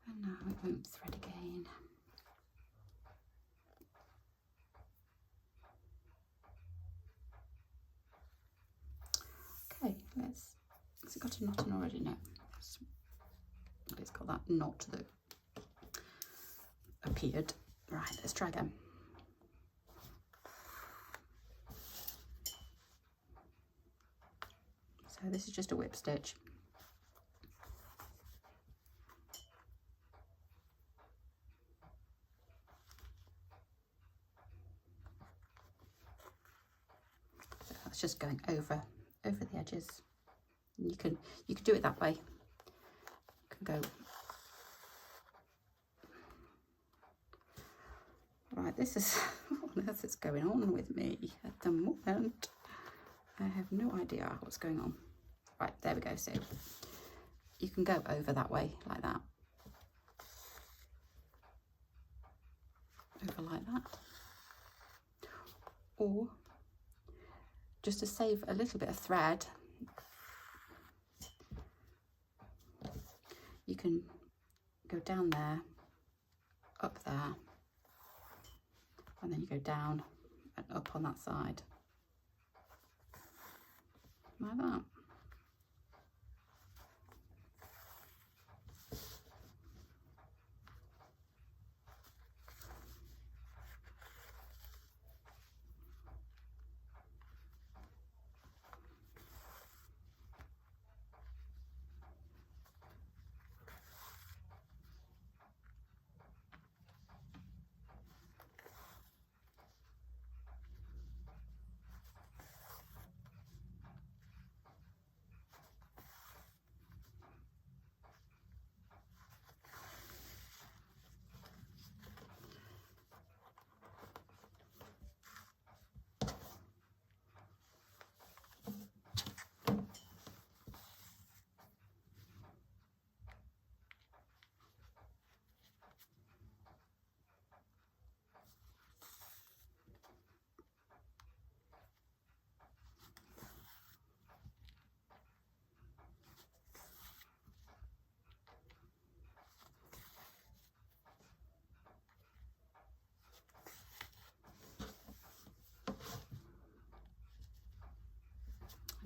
And now it won't thread again. Okay, has it got a knot in already? No. It's got that knot that appeared. Right, let's try again. So this is just a whip stitch. So that's just going over the edges. And you can do it that way. You can go. Right, this is what on earth is going on with me at the moment. I have no idea what's going on. Right, there we go. So you can go over that way like that. Over like that. Or just to save a little bit of thread, you can go down there, up there, and then you go down and up on that side, like that.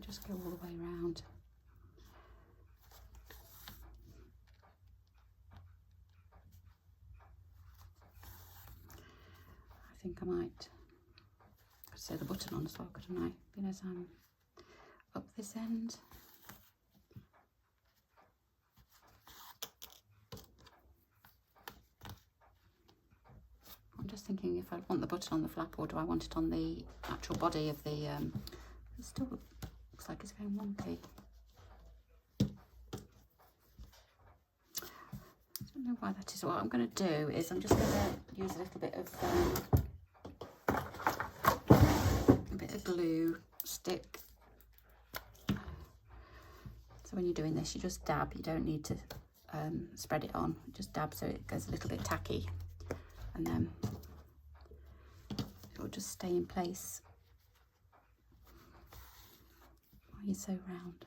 Just go all the way around. I think I might sew the button on as well, couldn't I? Being as I'm up this end. I'm just thinking if I want the button on the flap or do I want it on the actual body of the, it still looks like it's going wonky. I don't know why that is. What I'm going to do is I'm just going to use a little bit of glue stick. So when you're doing this, you just dab. You don't need to spread it on. Just dab so it goes a little bit tacky, and then it will just stay in place while you sew round.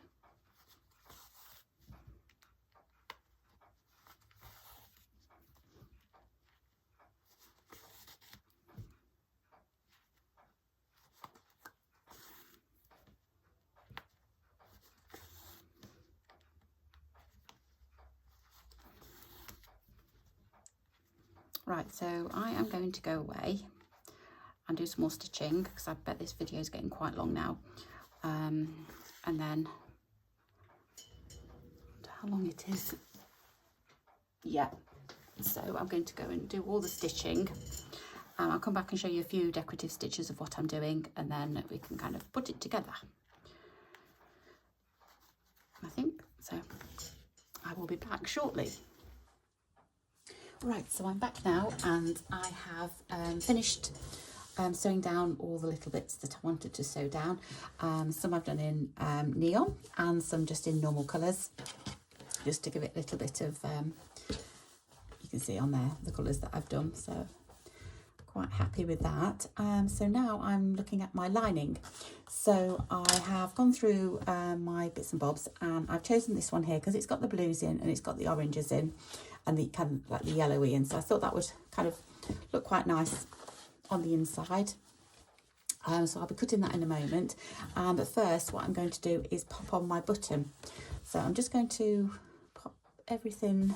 Right, so I am going to go away and do some more stitching because I bet this video is getting quite long now. And then, how long it is? Yeah, so I'm going to go and do all the stitching. I'll come back and show you a few decorative stitches of what I'm doing, and then we can kind of put it together, I think. So I will be back shortly. Right, so I'm back now, and I have finished sewing down all the little bits that I wanted to sew down. Some I've done in neon and some just in normal colours, just to give it a little bit of, you can see on there the colours that I've done, so quite happy with that. So now I'm looking at my lining. So I have gone through my bits and bobs, and I've chosen this one here because it's got the blues in and it's got the oranges in and the kind of like the yellowy in, so I thought that would kind of look quite nice on the inside. So I'll be cutting that in a moment, but first what I'm going to do is pop on my button. So I'm just going to pop everything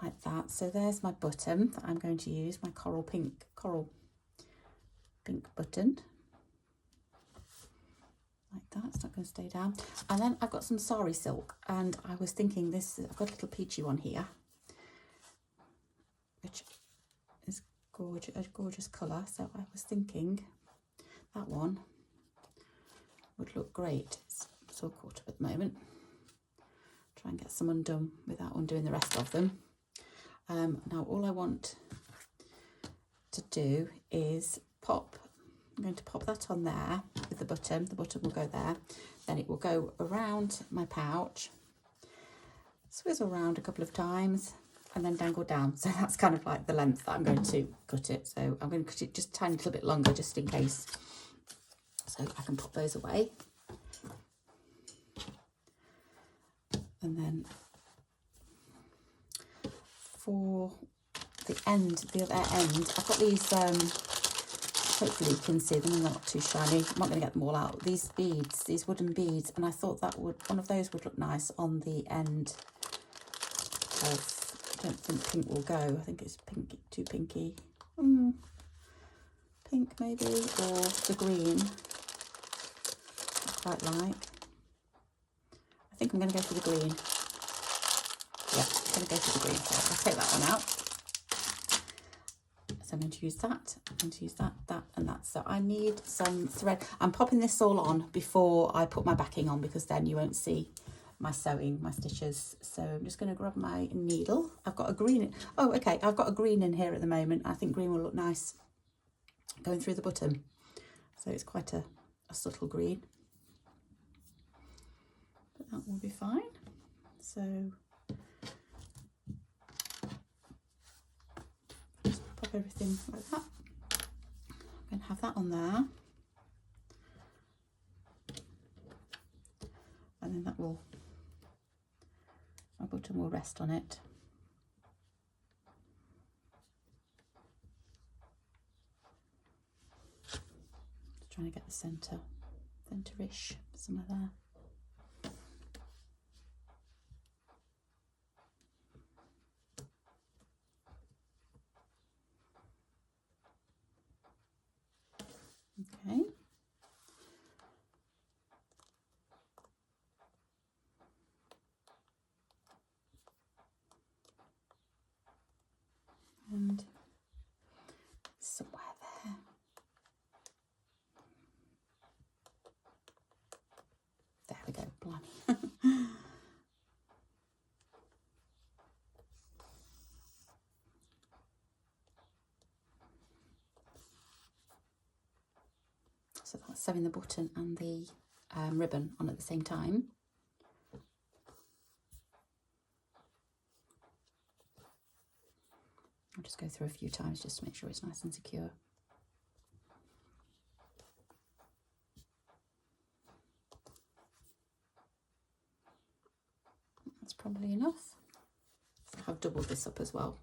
like that. So there's my button that I'm going to use, my coral pink button, like that. It's not going to stay down. And then I've got some sari silk, and I was thinking this, I've got a little peachy one here, which is gorgeous, a gorgeous colour. So I was thinking that one would look great. It's all caught up at the moment. Try and get some undone without undoing the rest of them. Now all I want to do is pop, I'm going to pop that on there with the button will go there, then it will go around my pouch, swizzle around a couple of times, and then dangle down. So that's kind of like the length that I'm going to cut it. So I'm going to cut it just a tiny little bit longer just in case, so I can pop those away. And then for the end, the other end, I've got these, hopefully you can see them, they're not too shiny. I'm not going to get them all out. These beads, these wooden beads, and I thought that would, one of those would look nice on the end of, I don't think pink will go. I think it's pink, too pinky. Pink maybe, or the green. I quite like. I think I'm going to go for the green. Yeah, I'm going to go for the green. So I'll take that one out. So I'm going to use that. I'm going to use that, that, and that. So I need some thread. I'm popping this all on before I put my backing on, because then you won't see my sewing, my stitches. So I'm just going to grab my needle. I've got a green. Oh, okay. I've got a green in here at the moment. I think green will look nice going through the button. So it's quite a subtle green. But that will be fine. So just pop everything like that. I'm going to have that on there. And then that will, my button will rest on it. Just trying to get the centre-ish, somewhere there. Okay. And somewhere there. There we go, blimey. So that's sewing the button and the ribbon on at the same time. I'll just go through a few times just to make sure it's nice and secure. That's probably enough. So I've doubled this up as well.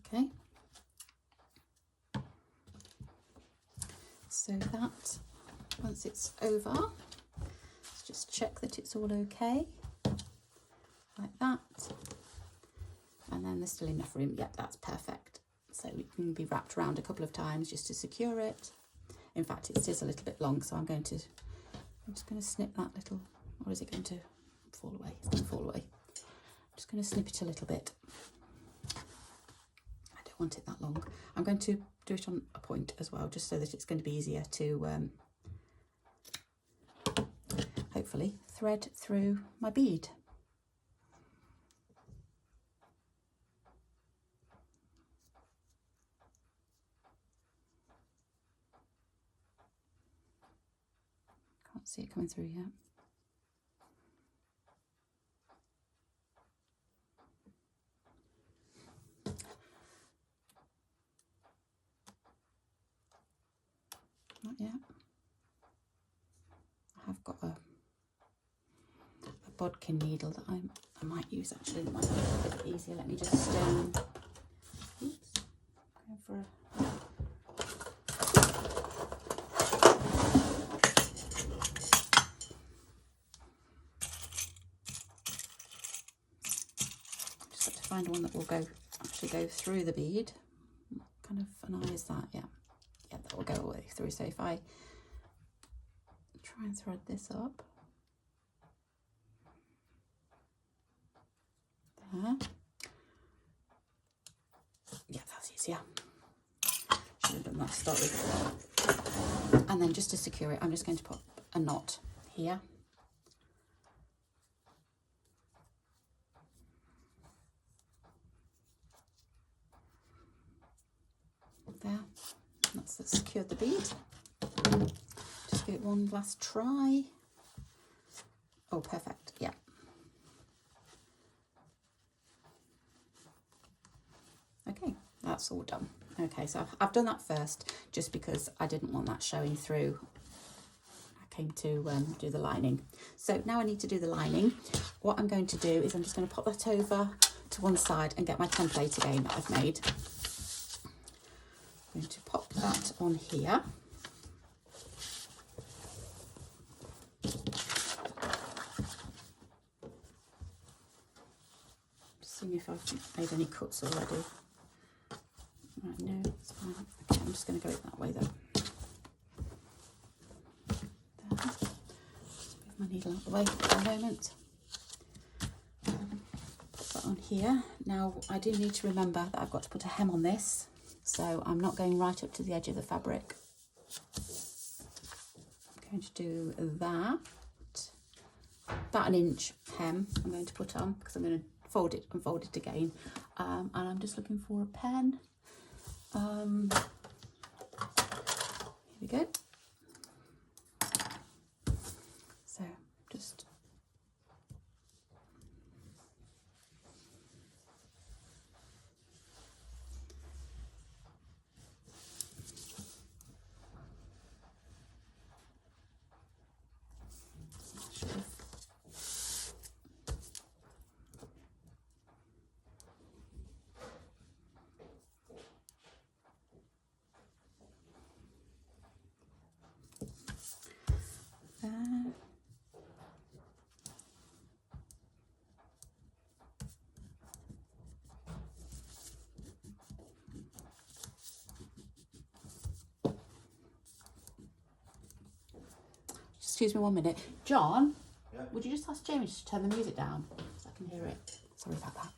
Okay, so that, once it's over, let's just check that it's all okay, like that, and then there's still enough room. Yep, that's perfect. So it can be wrapped around a couple of times just to secure it. In fact, it is a little bit long, so I'm just going to snip that little, or is it going to fall away? It's going to fall away. I'm just going to snip it a little bit. Want it that long. I'm going to do it on a point as well, just so that it's going to be easier to hopefully thread through my bead. Can't see it coming through yet. Not yet. I have got a bodkin needle that I might use actually. It might be a bit easier. Let me just oops, go for a just got to find one that will actually go through the bead. What kind of an eye is that? Yeah. Yeah, that will go all the way through. So if I try and thread this up, there. Yeah, that's easier. Should have done that to start with. And then just to secure it, I'm just going to put a knot here. There. That's secured the bead. Just give it one last try. Oh, perfect. Yeah. Okay, that's all done. Okay, so I've done that first just because I didn't want that showing through. I came to do the lining. So now I need to do the lining. What I'm going to do is I'm just going to pop that over to one side and get my template again that I've made. I'm going to pop that on here. Just seeing if I've made any cuts already. Right, no, it's fine. Okay, I'm just going to go that way though. There. Just move my needle out the way for a moment. Put that on here. Now I do need to remember that I've got to put a hem on this, so I'm not going right up to the edge of the fabric. I'm going to do that. About an inch hem I'm going to put on because I'm going to fold it and fold it again. And I'm just looking for a pen. Here we go. So just excuse me 1 minute. John, yeah? Would you just ask Jamie to turn the music down so I can hear it? Sorry about that.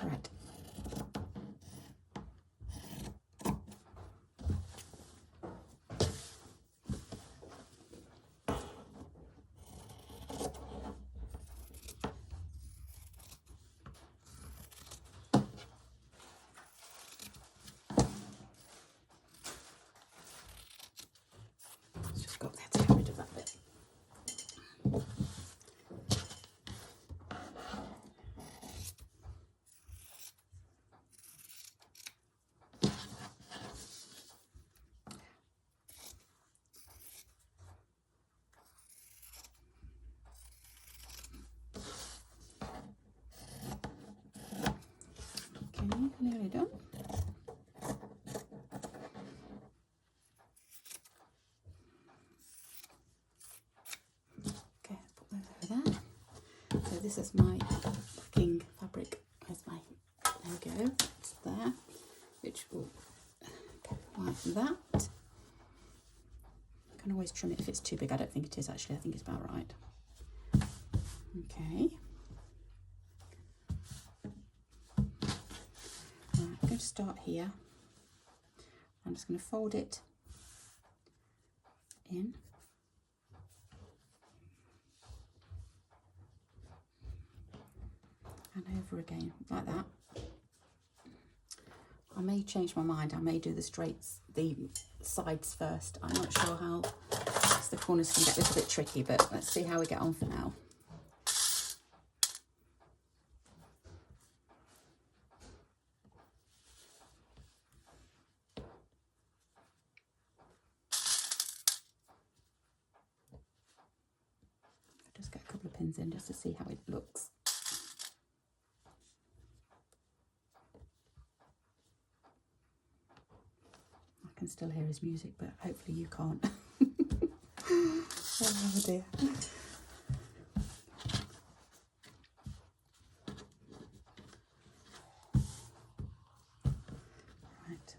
Right. Let's just go there to get rid of that bit. Okay, nearly done. Okay, put those over there. So this is my backing fabric. Where's my, there we go, it's there, which will like that. I can always trim it if it's too big. I don't think it is actually, I think it's about right. Okay. Right, I'm going to start here. I'm just going to fold it in. And over again, like that. I may change my mind. I may do the sides first. I'm not sure how, because the corners can get a little bit tricky, but let's see how we get on for now. Just get a couple of pins in just to see how it looks. I can still hear his music, but hopefully you can't. Oh dear. Right.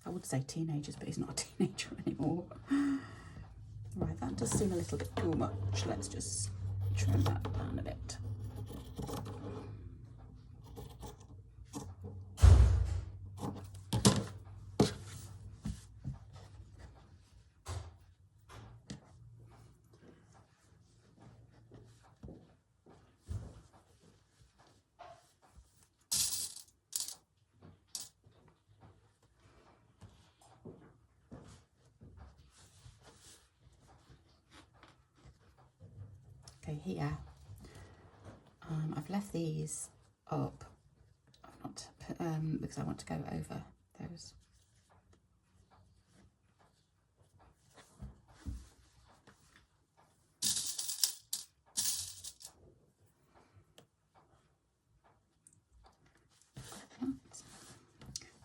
I would say teenagers, but he's not a teenager anymore. Right, that does seem a little bit too much. Let's just trim that down a bit. Okay, here I've left these up. I've not because I want to go over those.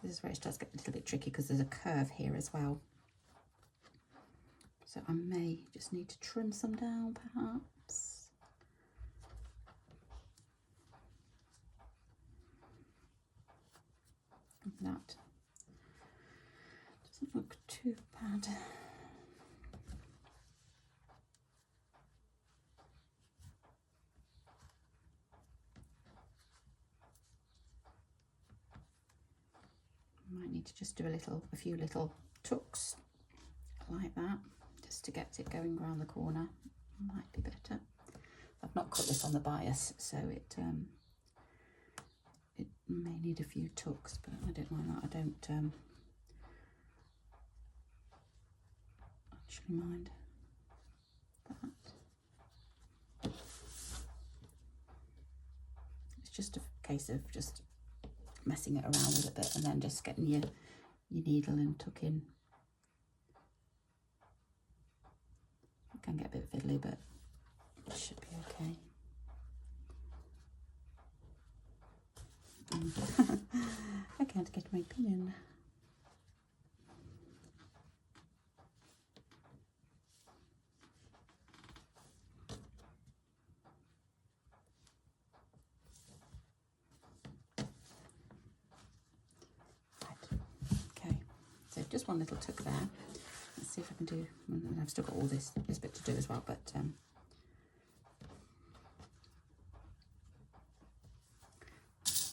This is where it starts getting a little bit tricky because there's a curve here as well. So I may just need to trim some down, perhaps. That doesn't look too bad. Might need to just do a few little tucks like that, just to get it going around the corner. Might be better. I've not cut this on the bias, so it may need a few tucks, but I don't mind that. I don't actually mind that. It's just a case of just messing it around with a bit and then just getting your needle and tucking. It can get a bit fiddly, but it should be okay. I can't get my pin. Just one little tuck there. Let's see if I can do, and I've still got all this bit to do as well, but I'll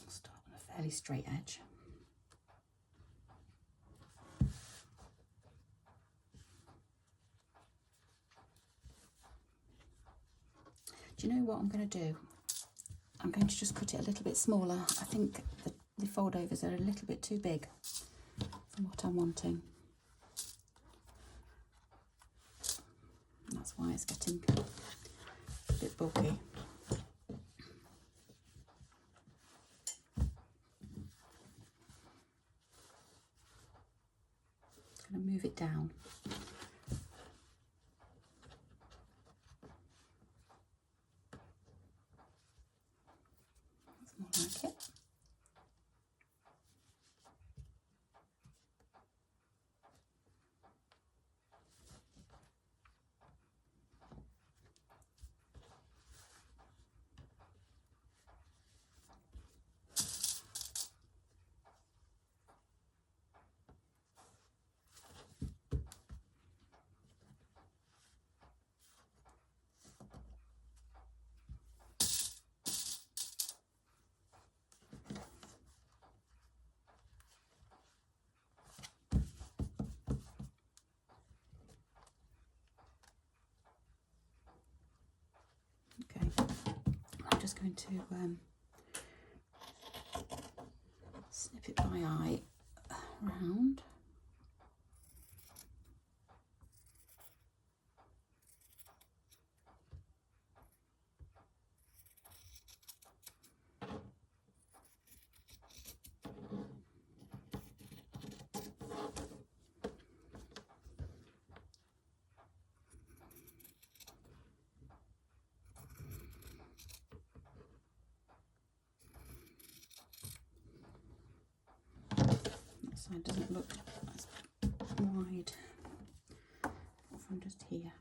start on a fairly straight edge. Do you know what I'm going to do? I'm going to just cut it a little bit smaller. I think the fold overs are a little bit too big for what I'm wanting. And that's why it's getting a bit bulky. I'm going to move it down. That's more like it. Going to snip it by eye around. It doesn't look as wide from just here.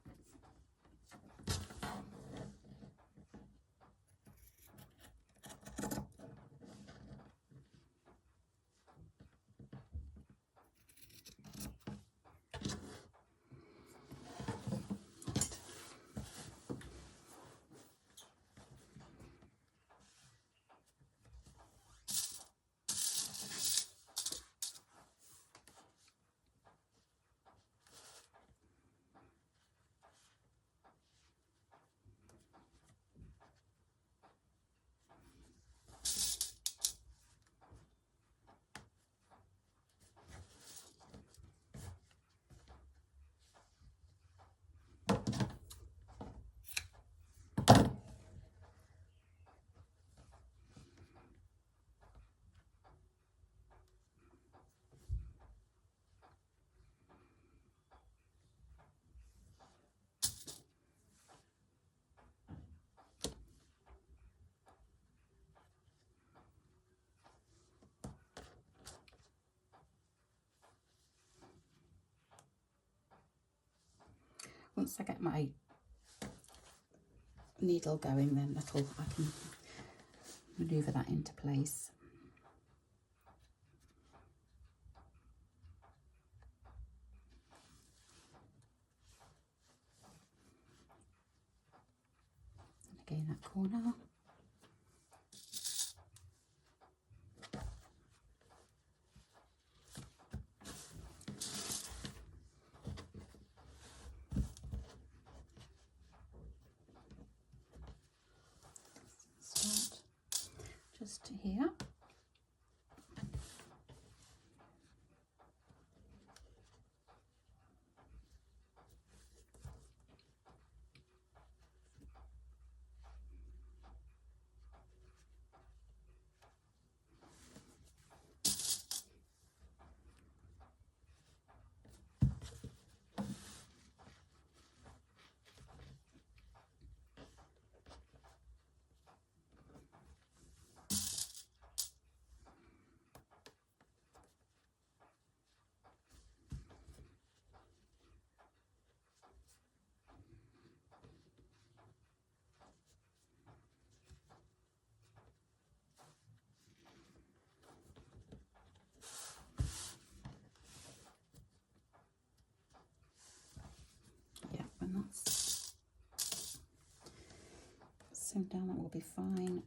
once I get my needle going, then I can manoeuvre that into place. And again, that corner. Start just here. Yeah, when that's sewn down, that will be fine.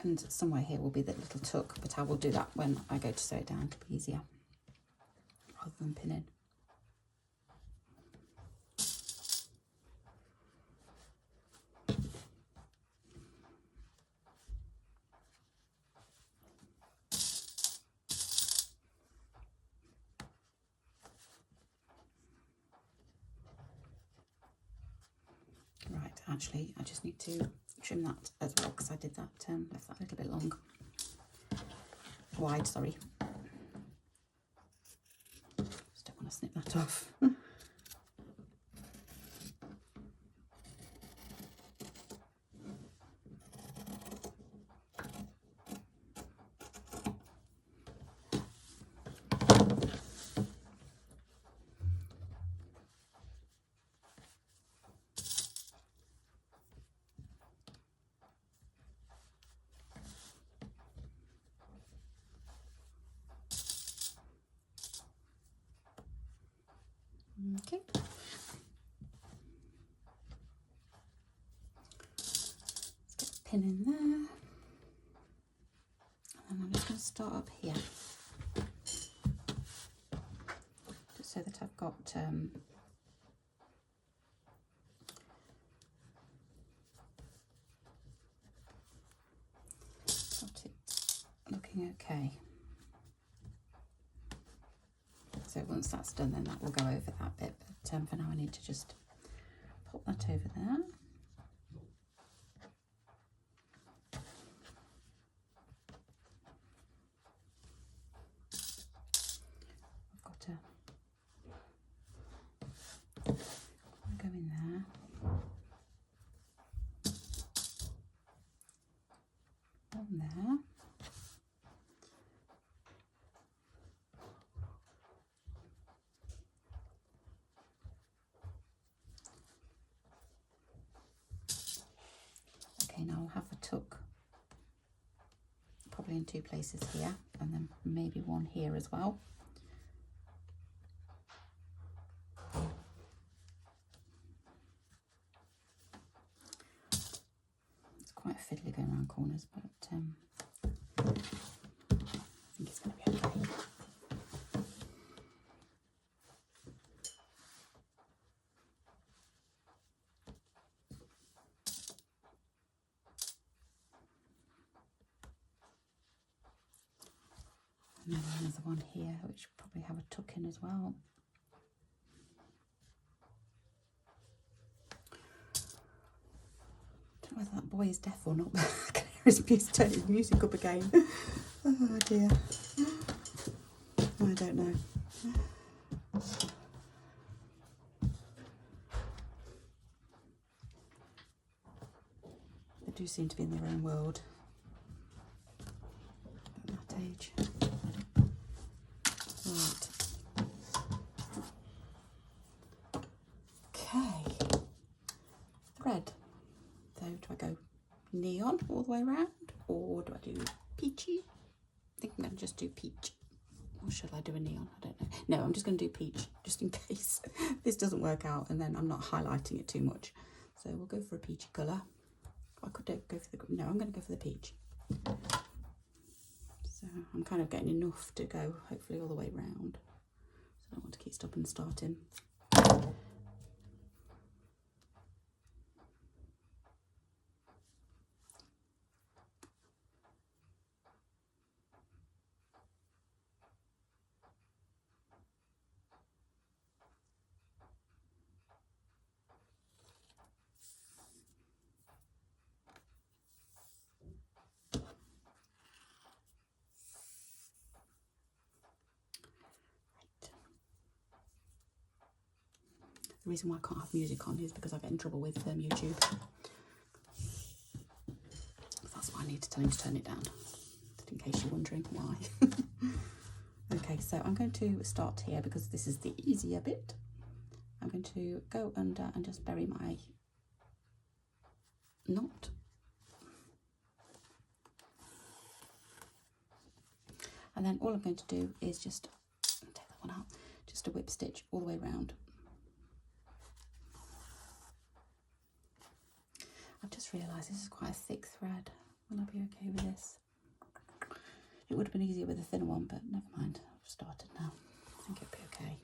And somewhere here will be that little tuck, but I will do that when I go to sew it down. It'll be easier rather than pinning. Right, actually, I just need to trim that as well because I did that, left that a little bit long. Wide, sorry. Just don't want to snip that off. Okay. Let's get a pin in there. And I'm just going to start up here. Just so that I've got got it looking okay. So once that's done, then that will go over that bit, but for now I need to just pop that over there. I've got to go in there. On there. Okay, now I'll have a tuck probably in two places here, and then maybe one here as well. It's quite fiddly going around corners, but I think it's going to be okay. And then another one here, which will probably have a tuck in as well. Don't know whether that boy is deaf or not, but I can hear his turn his music up again. Oh dear. I don't know. They do seem to be in their own world at that age. Right. neon all the way around, or do I do peachy? I think I'm going to just do peach. Or should I do a neon? I don't know. No, I'm just going to do peach, just in case this doesn't work out and then I'm not highlighting it too much. So we'll go for a peachy colour. I could go for the... No, I'm going to go for the peach. So I'm kind of getting enough to go, hopefully, all the way round. So I don't want to keep stopping and starting. The reason why I can't have music on is because I get in trouble with YouTube. That's why I need to tell him to turn it down, just in case you're wondering why. Okay, so I'm going to start here because this is the easier bit. I'm going to go under and just bury my knot. And then all I'm going to do is just take that one out, just a whip stitch all the way around. I've just realised this is quite a thick thread. Will I be okay with this? It would have been easier with a thinner one, but never mind. I've started now. I think it'll be okay.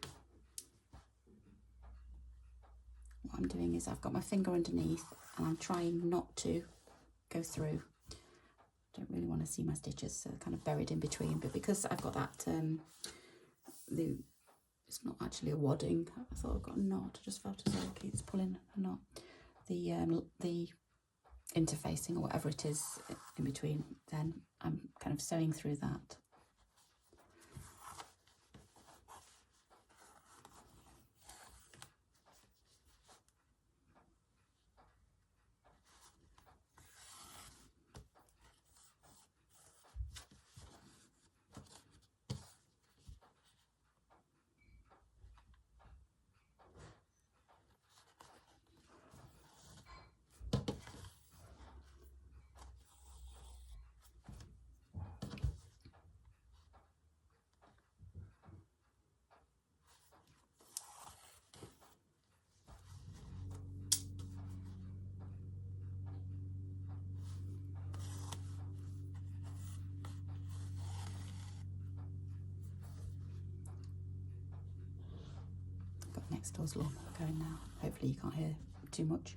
What I'm doing is I've got my finger underneath and I'm trying not to go through. Don't really want to see my stitches, so they're kind of buried in between. But because I've got that, it's not actually a wadding. I thought I've got a knot. I just felt as though it keeps pulling a knot. The interfacing or whatever it is in between, then I'm kind of sewing through that. Next door's lawnmower going now. Hopefully you can't hear too much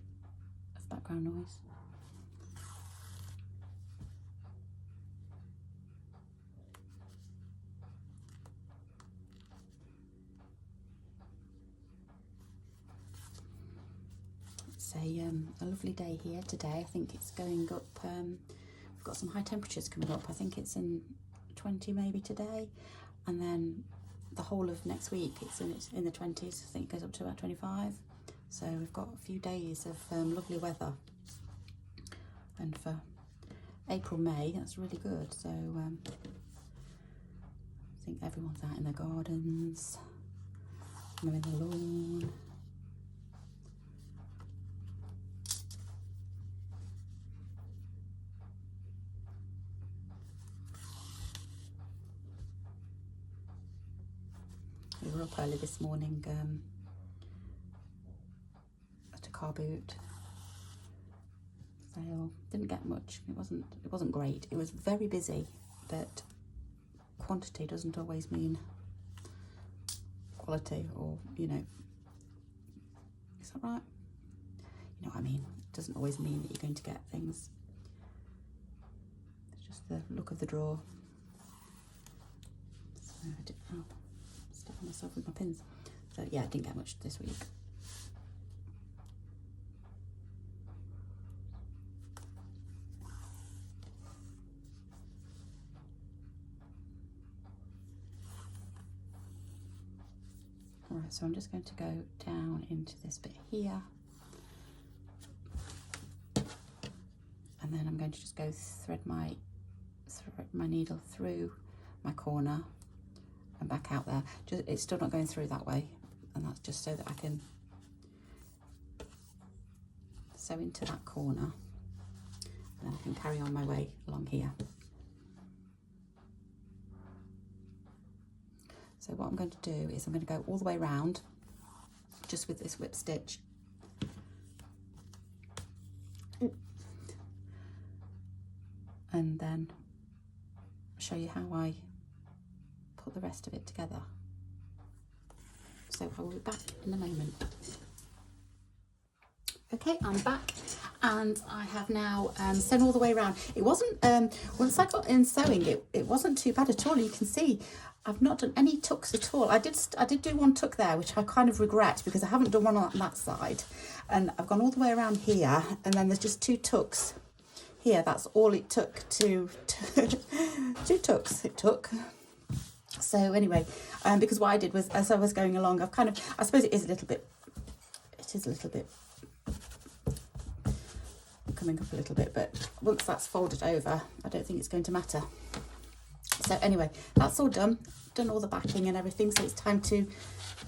of background noise. It's a lovely day here today. I think it's going up. We've got some high temperatures coming up. I think it's in 20 maybe today, and then the whole of next week it's in the 20s. I think it goes up to about 25. So we've got a few days of lovely weather, and for April, May, that's really good. So I think everyone's out in their gardens, mowing the lawn. We were up early this morning at a car boot sale. Didn't get much. It wasn't great. It was very busy, but quantity doesn't always mean quality, or is that right? You know what I mean? It doesn't always mean that you're going to get things. It's just the look of the drawer. So I did, stuck myself with my pins. So yeah, I didn't get much this week. Alright, so I'm just going to go down into this bit here, and then I'm going to just go thread my needle through my corner and back out there. It's still not going through that way, and that's just so that I can sew into that corner And then I can carry on my way along here. So what I'm going to do is I'm going to go all the way around just with this whip stitch. And then show you how I put the rest of it together. So I will be back in a moment. Okay, I'm back and I have now sewn all the way around. It wasn't, once I got in sewing, it wasn't too bad at all. You can see I've not done any tucks at all. I did do one tuck there, which I kind of regret because I haven't done one on that side. And I've gone all the way around here, and then there's just 2 tucks here. That's all it took to 2 tucks it took. So anyway, because what I did was, as I was going along, I suppose it is a little bit coming up a little bit, but once that's folded over, I don't think it's going to matter. So anyway, that's all done all the backing and everything, so it's time to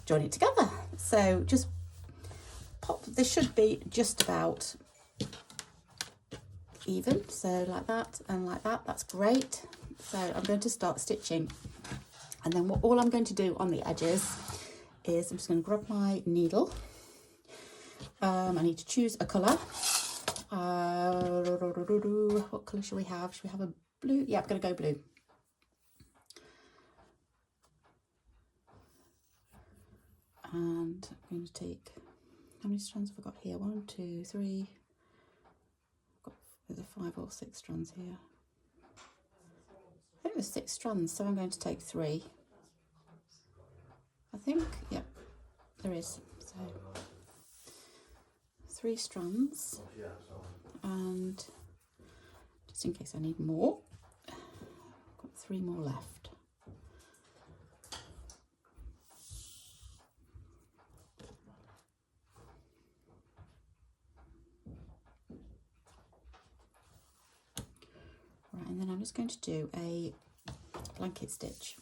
join it together. So just pop, this should be just about even, so like that and like that, that's great. So I'm going to start stitching, and then all I'm going to do on the edges is I'm just going to grab my needle. I need to choose a colour. What colour should we have? Should we have a blue? Yeah, I'm going to go blue. And I'm going to take, how many strands have I got here? 1, 2, 3. There's 5 or 6 strands here. I think there's 6 strands, so I'm going to take 3. I think, yeah, there is. So 3 strands, and just in case I need more, I've got 3 more left. Right, and then I'm just going to do a blanket stitch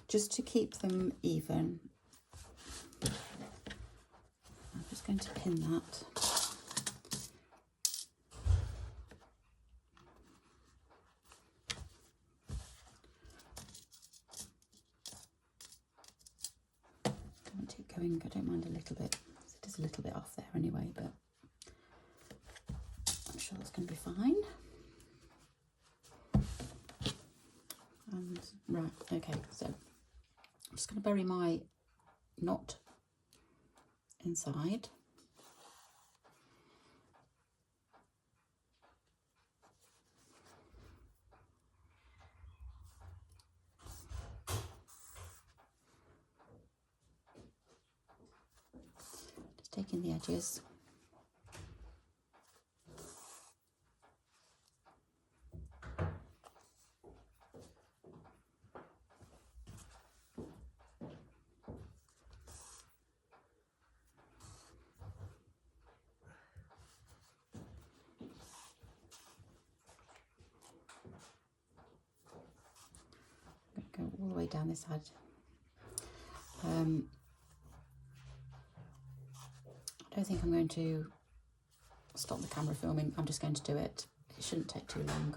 just to keep them even. I'm just going to pin that. I want it going, I don't mind a little bit. It is a little bit off there anyway, but I'm sure that's going to be fine. And right, okay, so I'm just going to bury my knot inside. Just taking the edges. Go all the way down this side. I don't think I'm going to stop the camera filming. I'm just going to do it. It shouldn't take too long.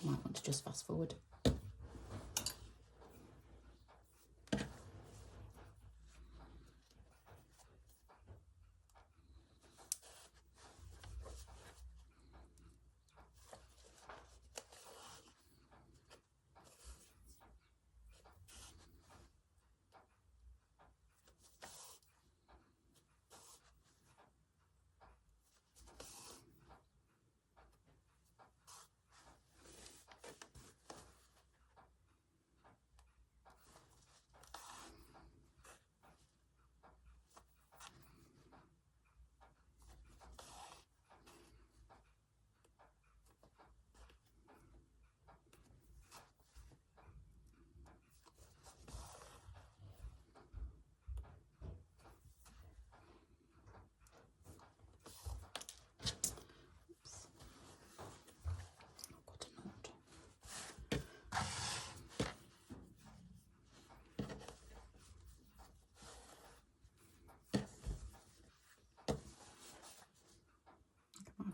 You might want to just fast forward.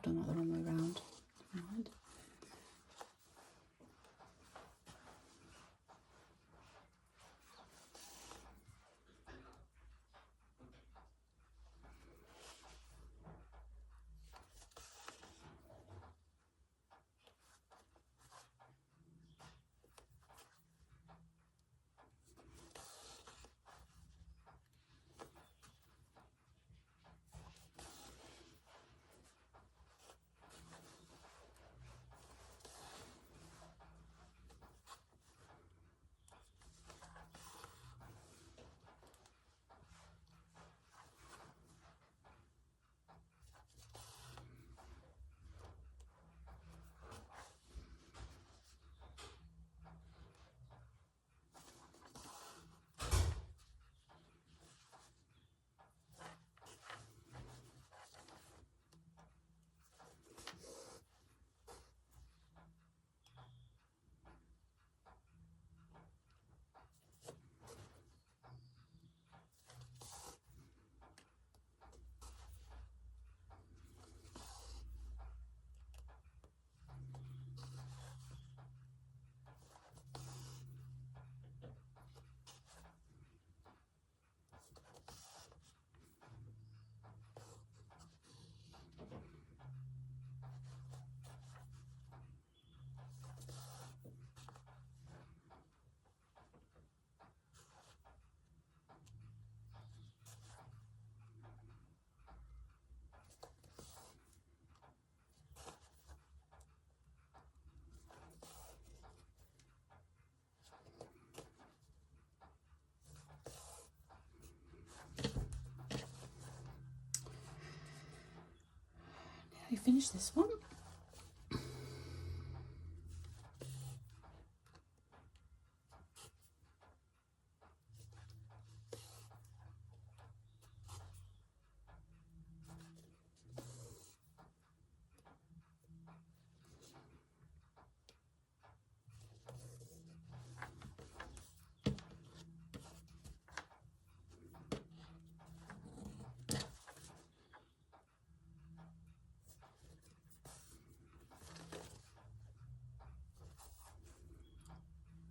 done that the wrong way around. Never mind. Now you finish this one.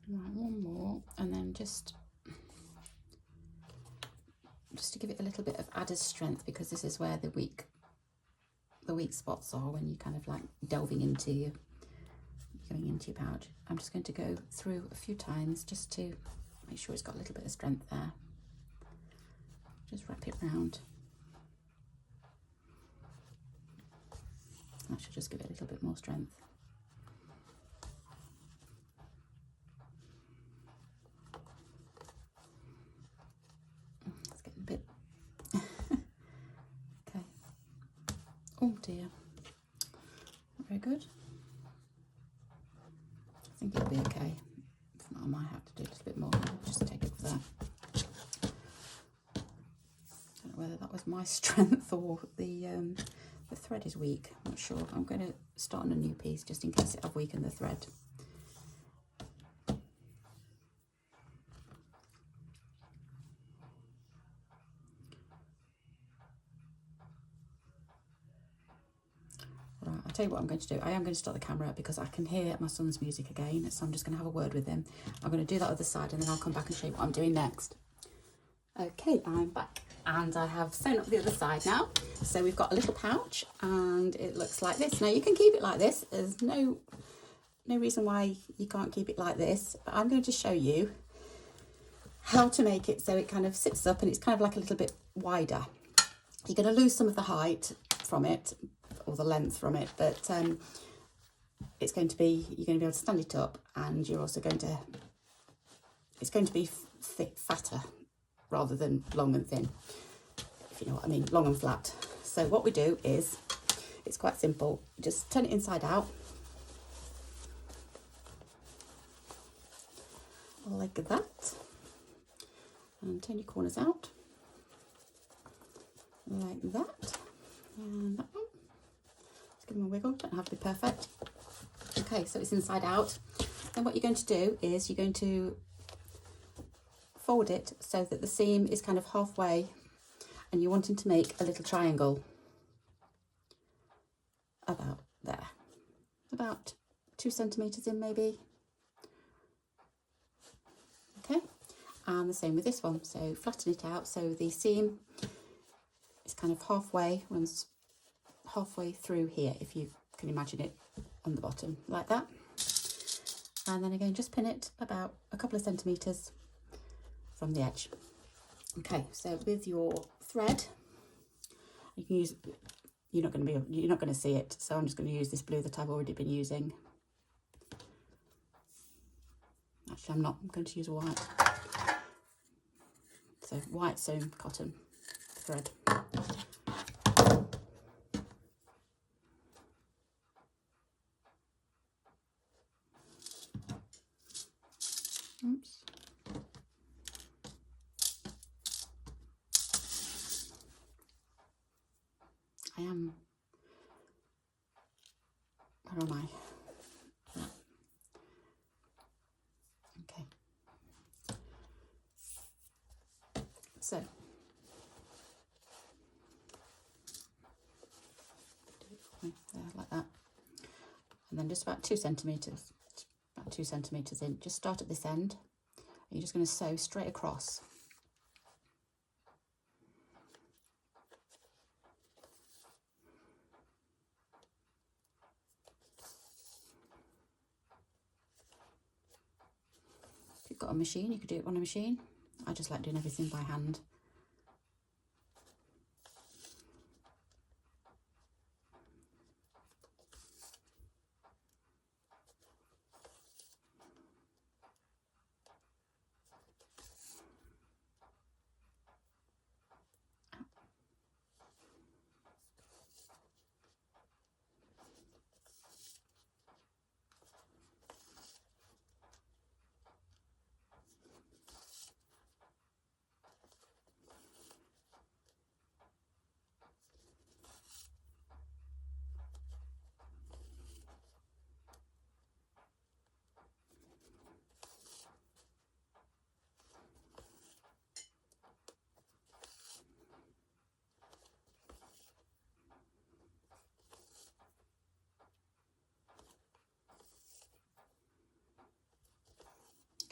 Right, one more, and then just to give it a little bit of added strength, because this is where the weak spots are when you kind of like delving into going into your pouch. I'm just going to go through a few times just to make sure it's got a little bit of strength there. Just wrap it round. That should just give it a little bit more strength. It's getting a bit okay. Oh dear, not very good. I think it'll be okay. If not, I might have to do a little bit more. Just take it off there. Don't know whether that was my strength or the thread is weak. I'm not sure. I'm going to start on a new piece just in case I've weakened the thread. Right, I'll tell you what I'm going to do. I am going to start the camera because I can hear my son's music again, so I'm just going to have a word with him. I'm going to do that other side and then I'll come back and show you what I'm doing next. Okay, I'm back and I have sewn up the other side now. So we've got a little pouch and it looks like this. Now you can keep it like this. There's no reason why you can't keep it like this, but I'm going to show you how to make it so it kind of sits up and it's kind of like a little bit wider. You're going to lose some of the height from it or the length from it, but it's going to be, you're going to be able to stand it up, and you're also going to, it's going to be fatter rather than long and thin, if you know what I mean, long and flat. So what we do is, it's quite simple. Just turn it inside out, like that, and turn your corners out, like that, and that one. Just give them a wiggle, don't have to be perfect. Okay, so it's inside out. Then what you're going to do is you're going to fold it so that the seam is kind of halfway, and you're wanting to make a little triangle about 2 centimetres in maybe. Okay, and the same with this one. So flatten it out so the seam is kind of halfway, runs halfway through here, if you can imagine it on the bottom like that. And then again, just pin it about a couple of centimetres from the edge. Okay, so with your thread, you can use, you're not going to see it, so I'm just going to use this blue that I've already been using. Actually, I'm not. I'm going to use white. So white sewn cotton thread. Oops. Where am I? Okay. So, there, like that. And then just about 2 centimetres, about 2 centimetres in, just start at this end. And you're just going to sew straight across. If you've got a machine, you could do it on a machine. I just like doing everything by hand.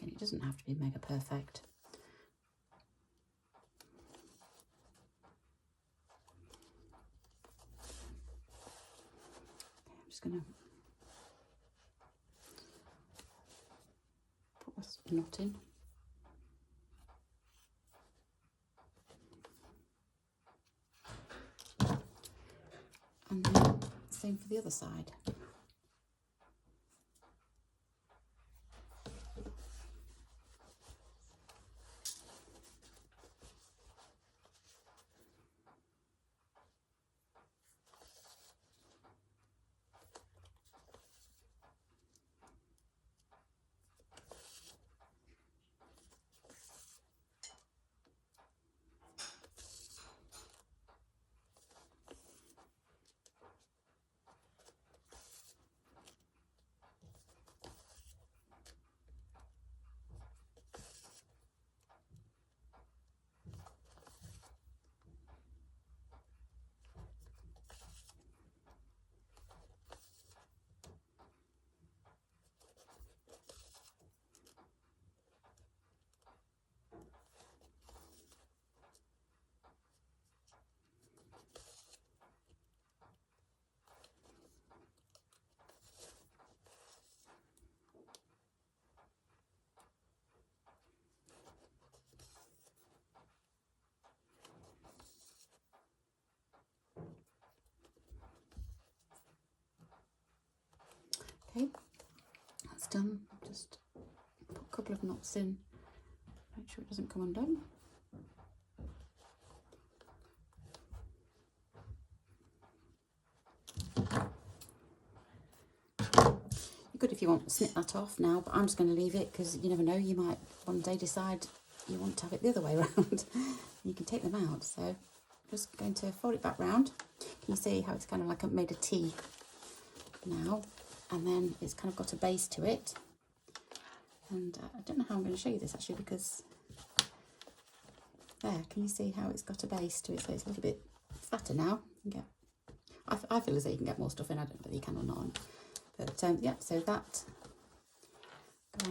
And it doesn't have to be mega perfect. Okay, I'm just going to put this knot in. And then same for the other side. Okay, that's done. Just put a couple of knots in, make sure it doesn't come undone. You're good if you want to snip that off now, but I'm just going to leave it because you never know, you might one day decide you want to have it the other way around. You can take them out. So just going to fold it back round. Can you see how it's kind of like I've made a T now? And then it's kind of got a base to it. And I don't know how I'm going to show you this actually, because there, can you see how it's got a base to it? So it's a little bit flatter now. You can get, I feel as though you can get more stuff in. I don't know whether you can or not. But yeah, so that,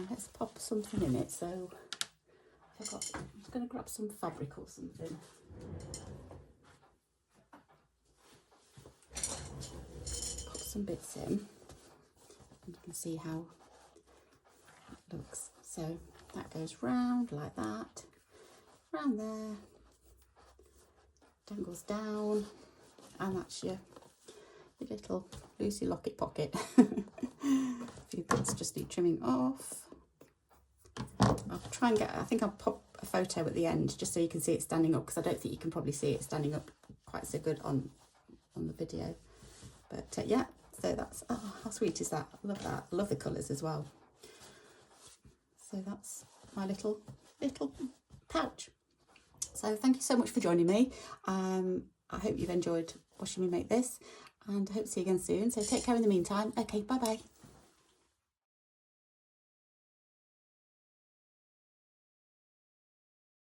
let's pop something in it. So I'm just going to grab some fabric or something. Pop some bits in, and you can see how it looks. So that goes round like that, round there, dangles down, and that's your little Lucy Locket pocket. A few bits just need trimming off. I'll try and get, I think I'll pop a photo at the end just so you can see it standing up, because I don't think you can probably see it standing up quite so good on the video. But yeah, so that's, oh, how sweet is that? I love that. I love the colours as well. So that's my little pouch. So thank you so much for joining me. I hope you've enjoyed watching me make this, and I hope to see you again soon. So take care in the meantime. Okay, bye bye.